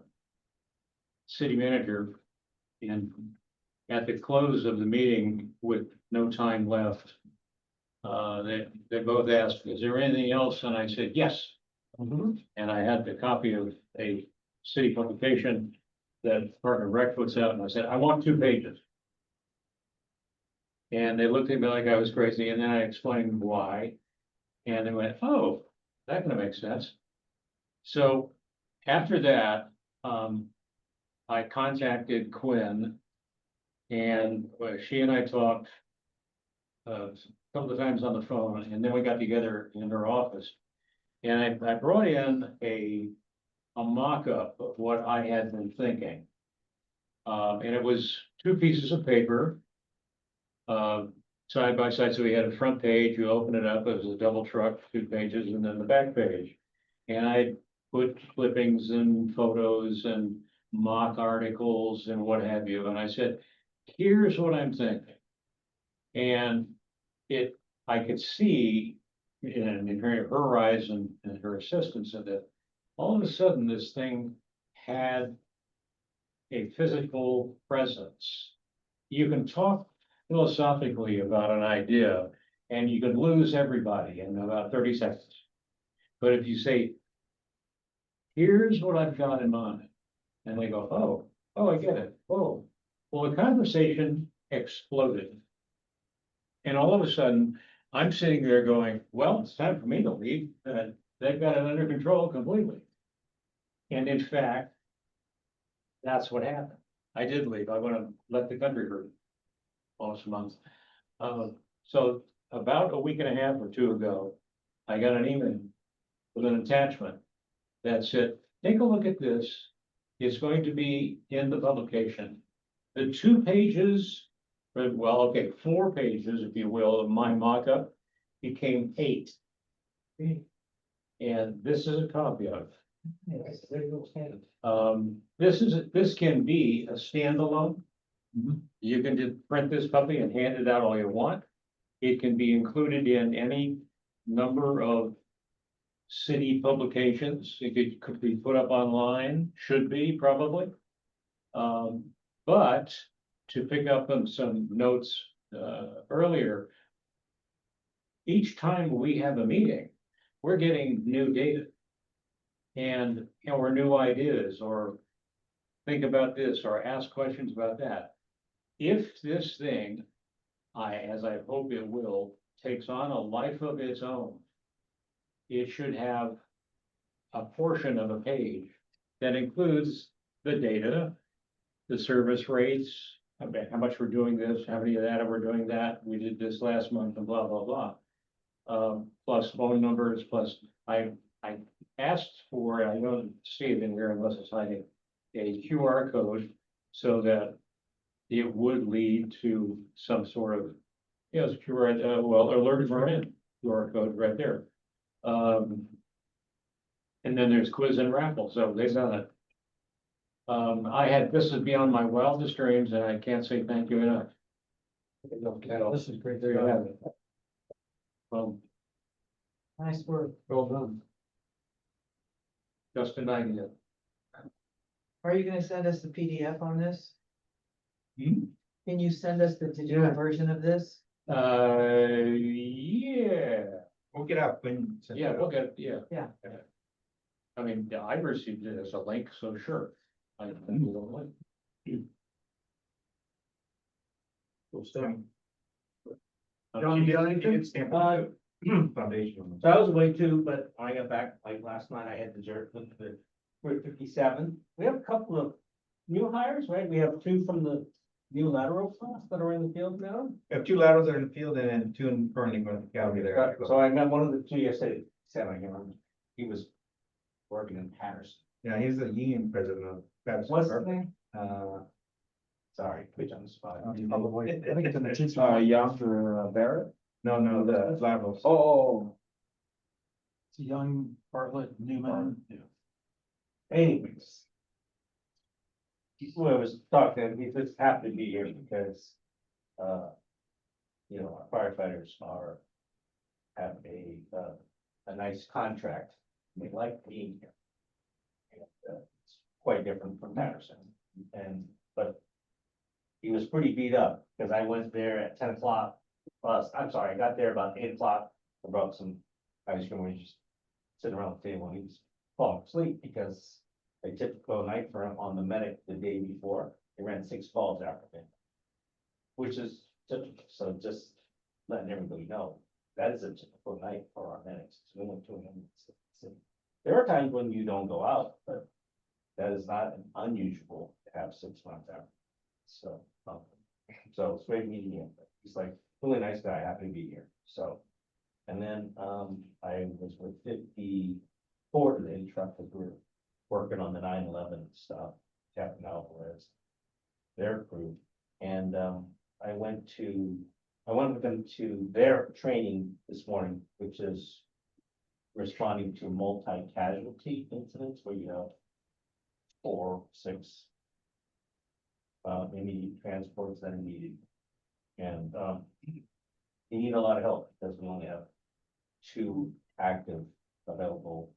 city manager. And at the close of the meeting, with no time left, they both asked, is there anything else? And I said, yes. And I had the copy of a city publication that Department of Rec puts out, and I said, I want 2 pages. And they looked at me like I was crazy, and then I explained why. And they went, oh, that kind of makes sense. So after that, I contacted Quinn, and she and I talked a couple of times on the phone, and then we got together in her office. And I brought in a mock-up of what I had been thinking. And it was 2 pieces of paper, side by side. So we had a front page, you open it up, it was a double truck, 2 pages, and then the back page. And I put clippings and photos and mock articles and what have you. And I said, here's what I'm thinking. And I could see in her eyes and her assistants that all of a sudden this thing had a physical presence. You can talk philosophically about an idea and you can lose everybody in about 30 seconds. But if you say, here's what I've got in mind, and they go, oh, I get it. Oh, well, the conversation exploded. And all of a sudden, I'm sitting there going, well, it's time for me to leave. They've got it under control completely. And in fact, that's what happened. I did leave. I want to let the country for almost a month. So about a week and a half or 2 ago, I got an email with an attachment that said, take a look at this. It's going to be in the publication. The 2 pages, well, okay, 4 pages, if you will, of my mock-up became 8. And this is a copy of. This can be a standalone. You can just print this puppy and hand it out all you want. It can be included in any number of city publications. It could be put up online, should be probably. But to pick up on some notes earlier, each time we have a meeting, we're getting new data. And, or new ideas, or think about this, or ask questions about that. If this thing, as I hope it will, takes on a life of its own, it should have a portion of a page that includes the data, the service rates, how much we're doing this, how many of that we're doing that, we did this last month, and blah, blah, blah. Plus phone numbers, plus I asked for, I don't see it in here unless it's hiding, a QR code so that it would lead to some sort of, QR, well, alert for it, QR code right there. And then there's quiz and raffle, so they've done it. This is beyond my wildest dreams, and I can't say thank you enough. This is great. There you have it. Well, Nice work. Well done. just an idea. Are you gonna send us the PDF on this? Hmm? Can you send us the digital version of this? Yeah, We'll get out when. yeah, we'll get, yeah. Yeah. I mean, I received it as a link, so sure. I can do the link. John, you got anything? Foundation. So I was away too, but I got back, like last night, I had dessert with the Route 57. We have a couple of new hires, right? We have 2 from the new lateral class that are in the field now. We have 2 laterals that are in the field and then 2 in currently going to Calgary there. So I met one of the 2 yesterday, said I can't remember. He was working in Patterson. Yeah, he's the union president of. Patterson What's the Park. name? Sorry, put you on the spot. Young or Barrett? No, the laterals. Oh. It's a young Bartlett Newman. Anyways. Who I was talking to, he just happened to be here because, our firefighters have a nice contract. They like being here. And, it's quite different from Patterson, but he was pretty beat up because I went there at 10 o'clock. I'm sorry, I got there about 8 o'clock. I brought some ice cream. We just sitting around the table and he was falling asleep because a typical night for him on the medic the day before, they ran 6 calls after him. Which is typical, so just letting everybody know, that is a typical night for our medics. It's only 2 minutes. There are times when you don't go out, but that is not unusual to have 6 months out. So, so it's great meeting him. He's like, really nice guy, happy to be here, so. And then, I was with 54 today, truck that we're working on the 9/11 stuff, Captain Alvarez, their crew, and, I went with them to their training this morning, which is responding to multi-casualty incidents where you have 4, 6 immediate transports that are needed. And, you need a lot of help because we only have 2 active available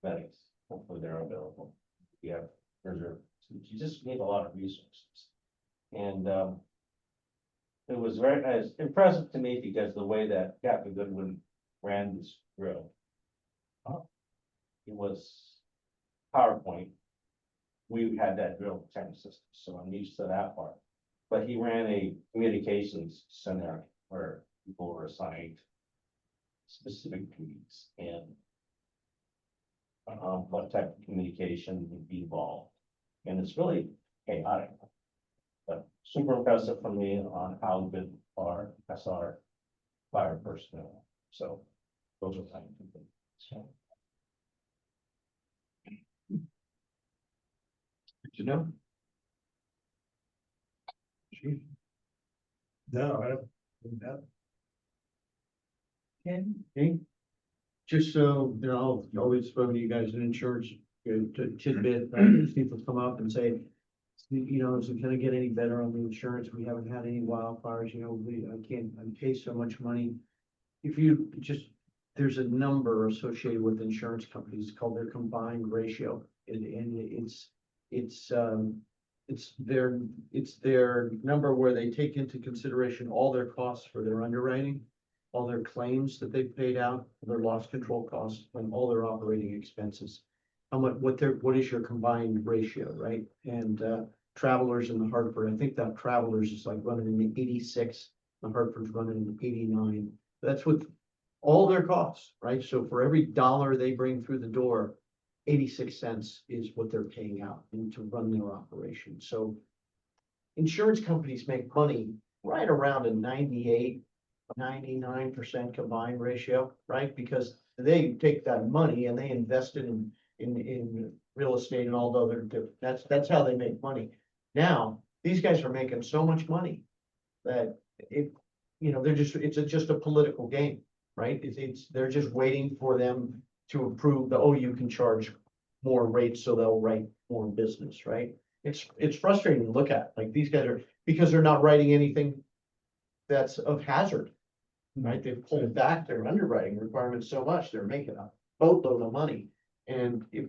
medics. Hopefully they're available. We have reserve. You just need a lot of resources. And, it was very impressive to me because the way that Captain Goodwin ran this drill. It was PowerPoint. We had that drill training system, so I'm used to that part. But he ran a communications center where people were assigned specific duties and what type of communication would be involved. And it's really chaotic. But super impressive for me on how good our SR fire personnel. So those are kind of things. So. you know? Chief? No, I don't. Ken? Okay. Just so, you know, I've always spoken to you guys in insurance, tidbit, people come up and say, you know, is it gonna get any better on the insurance? We haven't had any wildfires, you know, I pay so much money. If you just, there's a number associated with insurance companies called their combined ratio, and it's their number where they take into consideration all their costs for their underwriting, all their claims that they've paid out, their loss control costs, and all their operating expenses. How much, what is your combined ratio, right? And, Travelers in the Hartford, I think that Travelers is like running in the 86, the Hartford's running in the 89. That's with all their costs, right? So for every dollar they bring through the door, 86 cents is what they're paying out to run their operation. So insurance companies make money right around a 98, 99% combined ratio, right? Because they take that money and they invest it in real estate and all the other, that's how they make money. Now, these guys are making so much money that they're just just a political game, right? They're just waiting for them to approve you can charge more rates, so they'll write more business, right? It's frustrating to look at, like these guys because they're not writing anything that's of hazard, right? They've pulled back their underwriting requirements so much, they're making a boatload of money. And if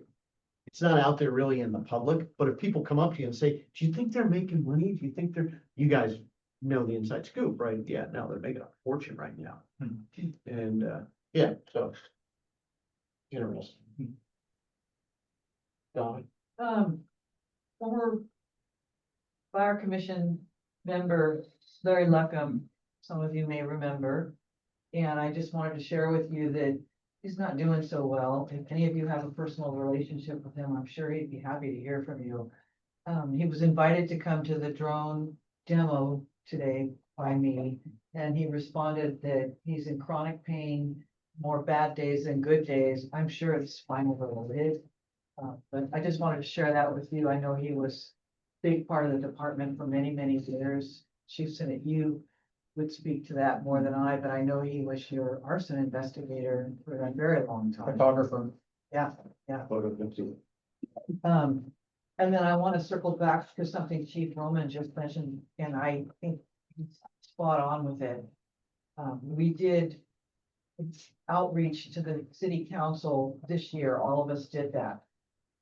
it's not out there really in the public, but if people come up to you and say, do you think they're making money? Do you think you guys know the inside scoop, right? Yeah, no, they're making a fortune right now. And, yeah, so. Interesting. Don? Former Fire Commission member Larry Luckham, some of you may remember. And I just wanted to share with you that he's not doing so well. If any of you have a personal relationship with him, I'm sure he'd be happy to hear from you. He was invited to come to the drone demo today by me, and he responded that he's in chronic pain, more bad days than good days. I'm sure it's spinal related. But I just wanted to share that with you. I know he was a big part of the department for many, many years. Chief Senate, you would speak to that more than I, but I know he was your arson investigator for a very long time. Photographer. Yeah, yeah. Photographer. And then I want to circle back to something Chief Roman just mentioned, and I think he's spot on with it. We did outreach to the city council this year. All of us did that.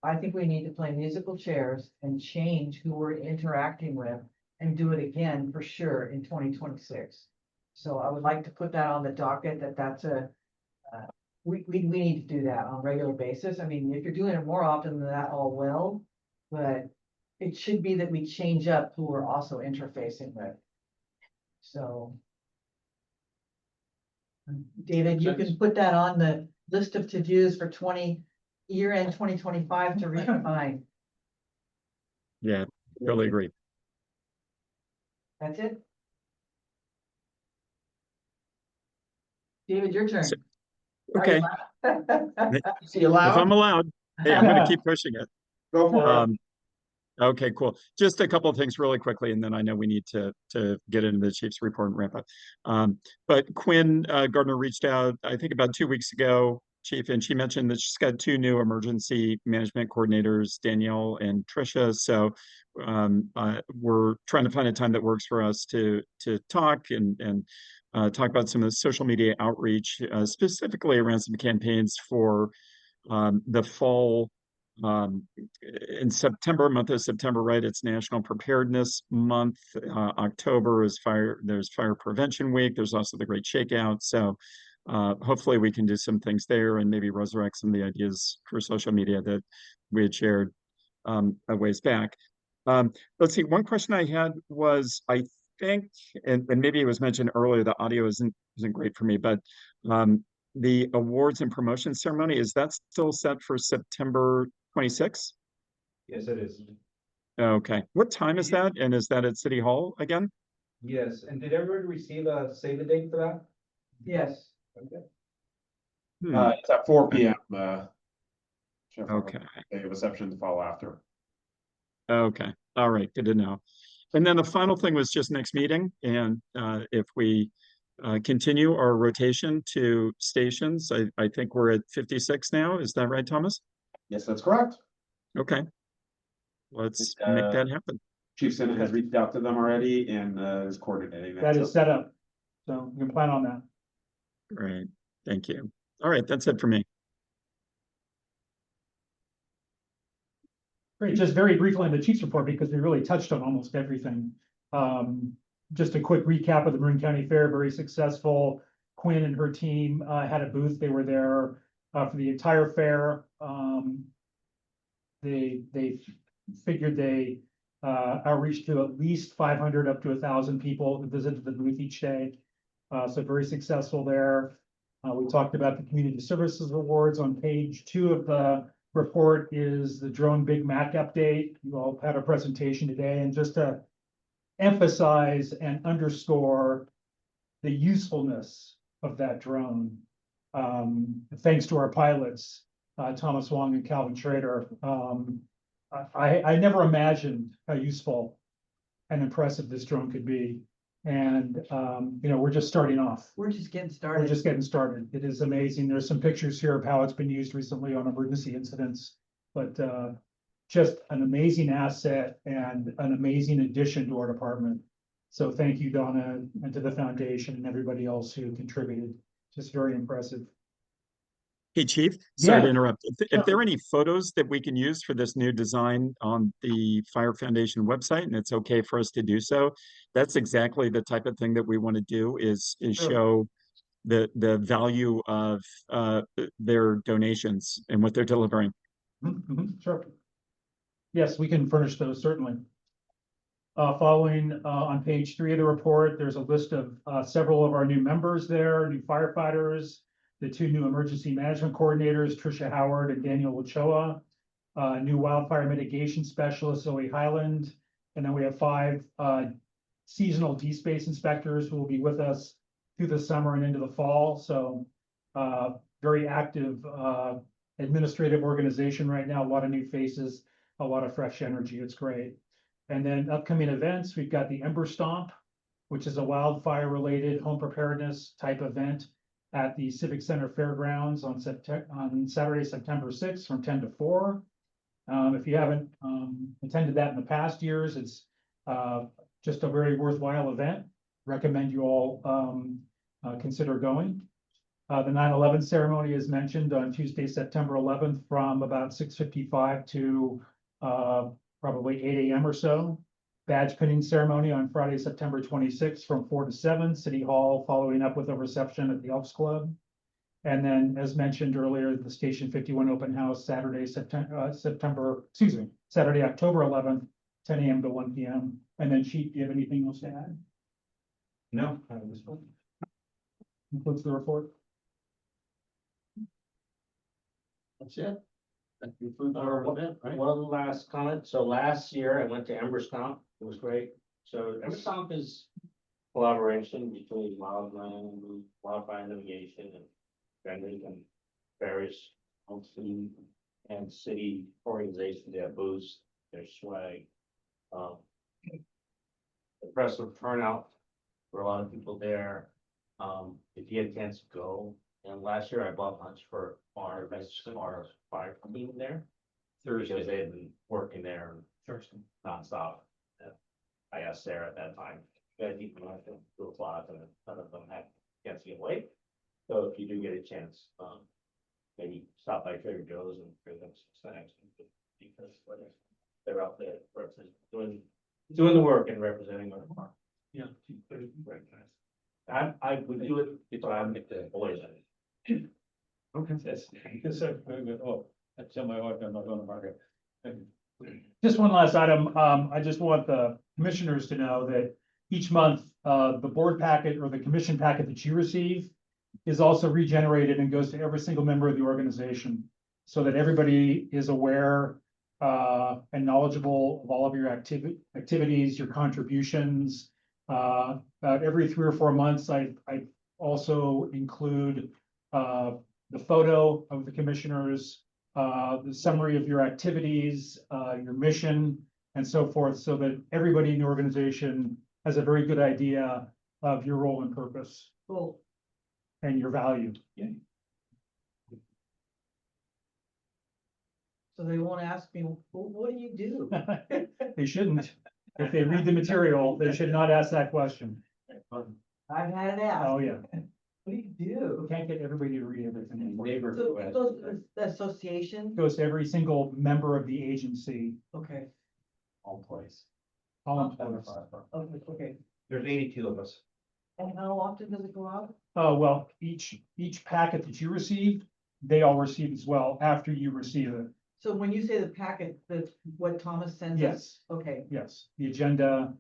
I think we need to play musical chairs and change who we're interacting with and do it again for sure in 2026. So I would like to put that on the docket that's we need to do that on a regular basis. I mean, if you're doing it more often than that, all well, but it should be that we change up who we're also interfacing with. So. David, you can put that on the list of to-dos for year-end 2025 to redefine. Yeah, totally agree. That's it. David, your turn. So- Okay, See you if I'm loud. allowed, hey, I'm gonna keep pushing it. Go for it. Okay, cool. Just a couple of things really quickly, and then I know we need to get into the chief's report and wrap up. But Quinn Gardner reached out, I think about 2 weeks ago, Chief, and she mentioned that she's got 2 new emergency management coordinators, Danielle and Tricia. So we're trying to find a time that works for us to talk and talk about some of the social media outreach, specifically around some campaigns for the fall. In September, month of September, right? It's National Preparedness Month. October is there's Fire Prevention Week. There's also the Great Shakeout. So hopefully we can do some things there and maybe resurrect some of the ideas for social media that we had shared a ways back. Let's see, one question I had was, I think, and maybe it was mentioned earlier, the audio isn't great for me, but the awards and promotion ceremony, is that still set for September 26th? Yes, it is. Okay, what time is that? And is that at City Hall again? Yes, and did everyone receive a save the date for that? Yes. Okay. It's at 4 p.m. Okay, A reception to follow after. Okay, all right, good to know. And then the final thing was just next meeting, and if we continue our rotation to stations, I think we're at 56 now. Is that right, Thomas? Yes, that's correct. Okay. Let's make that happen. Chief Senate has reached out to them already and is coordinating That so- is set up. So you can plan on that. Great, thank you. All right, that's it for me. Great, just very briefly on the chief's report, because we really touched on almost everything. Just a quick recap of the Marin County Fair, very successful. Quinn and her team had a booth. They were there for the entire fair. They figured they outreach to at least 500 up to 1,000 people who visited the booth each day. So very successful there. We talked about the Community Services Awards. On page 2 of the report is the Drone Big Mac update. You all had a presentation today, and just to emphasize and underscore the usefulness of that drone. Thanks to our pilots, Thomas Wong and Calvin Schrader. I never imagined how useful and impressive this drone could be. And, you know, we're just starting off. We're just getting We're started. just getting started. It is amazing. There's some pictures here of how it's been used recently on emergency incidents. But just an amazing asset and an amazing addition to our department. So thank you, Donna, and to the foundation and everybody else who contributed. Just very impressive. Hey, Chief, sorry to Yeah. interrupt. If there are any photos that we can use for this new design on the Fire Foundation website, and it's okay for us to do so, that's exactly the type of thing that we want to do is Sure. show the value of their donations and what they're delivering. Sure. Yes, we can furnish those, certainly. Following on page 3 of the report, there's a list of several of our new members there, new firefighters, the 2 new emergency management coordinators, Tricia Howard and Daniel Ochoa, new wildfire mitigation specialist, Zoe Highland, and then we have 5 seasonal D-space inspectors who will be with us through the summer and into the fall. So very active administrative organization right now, a lot of new faces, a lot of fresh energy. It's great. And then upcoming events, we've got the Ember Stomp, which is a wildfire related home preparedness type event at the Civic Center Fairgrounds on Saturday, September 6th from 10 to 4. If you haven't attended that in the past years, it's just a very worthwhile event. Recommend you all consider going. The 9/11 ceremony is mentioned on Tuesday, September 11th from about 6:55 to probably 8 a.m. or so. Badge pinning ceremony on Friday, September 26th from 4 to 7, City Hall, following up with a reception at the Elks Club. And then, as mentioned earlier, the Station 51 open house Saturday, Saturday, October 11th, 10 a.m. to 1 p.m. And then, Chief, do you have anything else to add? No, I have this one. Concludes the report. That's it. That concludes our event, right? One last comment. So last year I went to Ember Stomp. It was great. So Ember Stomp is collaboration between wildland, wildfire mitigation and vendors and various county and city organizations. They have booths, their swag. Impressive turnout for a lot of people there. If you had a chance to go, and last year I bought lunch for our fire team there. Because they had been working there nonstop. And I asked Sarah at that time, you guys eat lunch at 2 o'clock, and none of them had a chance to get away. So if you do get a chance, maybe stop by Trader Joe's and bring them some snacks. Because they're out there doing the work and representing our department. Yeah. Very nice. I would do it if I'm the boys. Okay. That's oh, that's my wife, I'm not going to market. Just one last item. I just want the commissioners to know that each month, the board packet or the commission packet that you receive is also regenerated and goes to every single member of the organization so that everybody is aware and knowledgeable of all of your activities, your contributions. About every 3 or 4 months, I also include the photo of the commissioners, the summary of your activities, your mission, and so forth, so that everybody in the organization has a very good idea of your role and purpose Cool. and your value. So they won't ask me, well, what do you do? They shouldn't. If they read the material, they should not ask that question. I've had it asked. Oh, yeah. What do you do? We can't get everybody to read everything. Neighbor. So it goes to the association, Goes to every single member of the agency, okay, All place. all employees. okay, There's 82 of us. and how often does it go out? Oh, well, each packet that you receive, they all receive as well after you receive it. So when you say the packet, that's what Thomas sends us? Yes, Okay, yes, the agenda,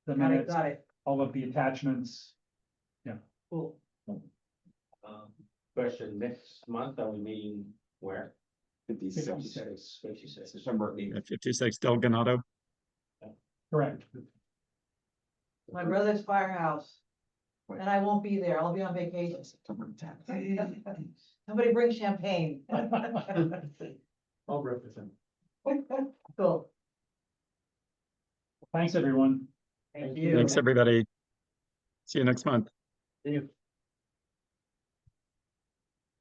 the got it, minutes, got it, all of the attachments. cool. Question, next month, are we meeting where? 56. 56. December 8th. 56 Delgado. Correct. My brother's firehouse. And I won't be there, I'll be on vacation. Somebody bring champagne. I'll represent. Cool, Thanks, everyone. thank you. Thanks, everybody. See you next month. See you.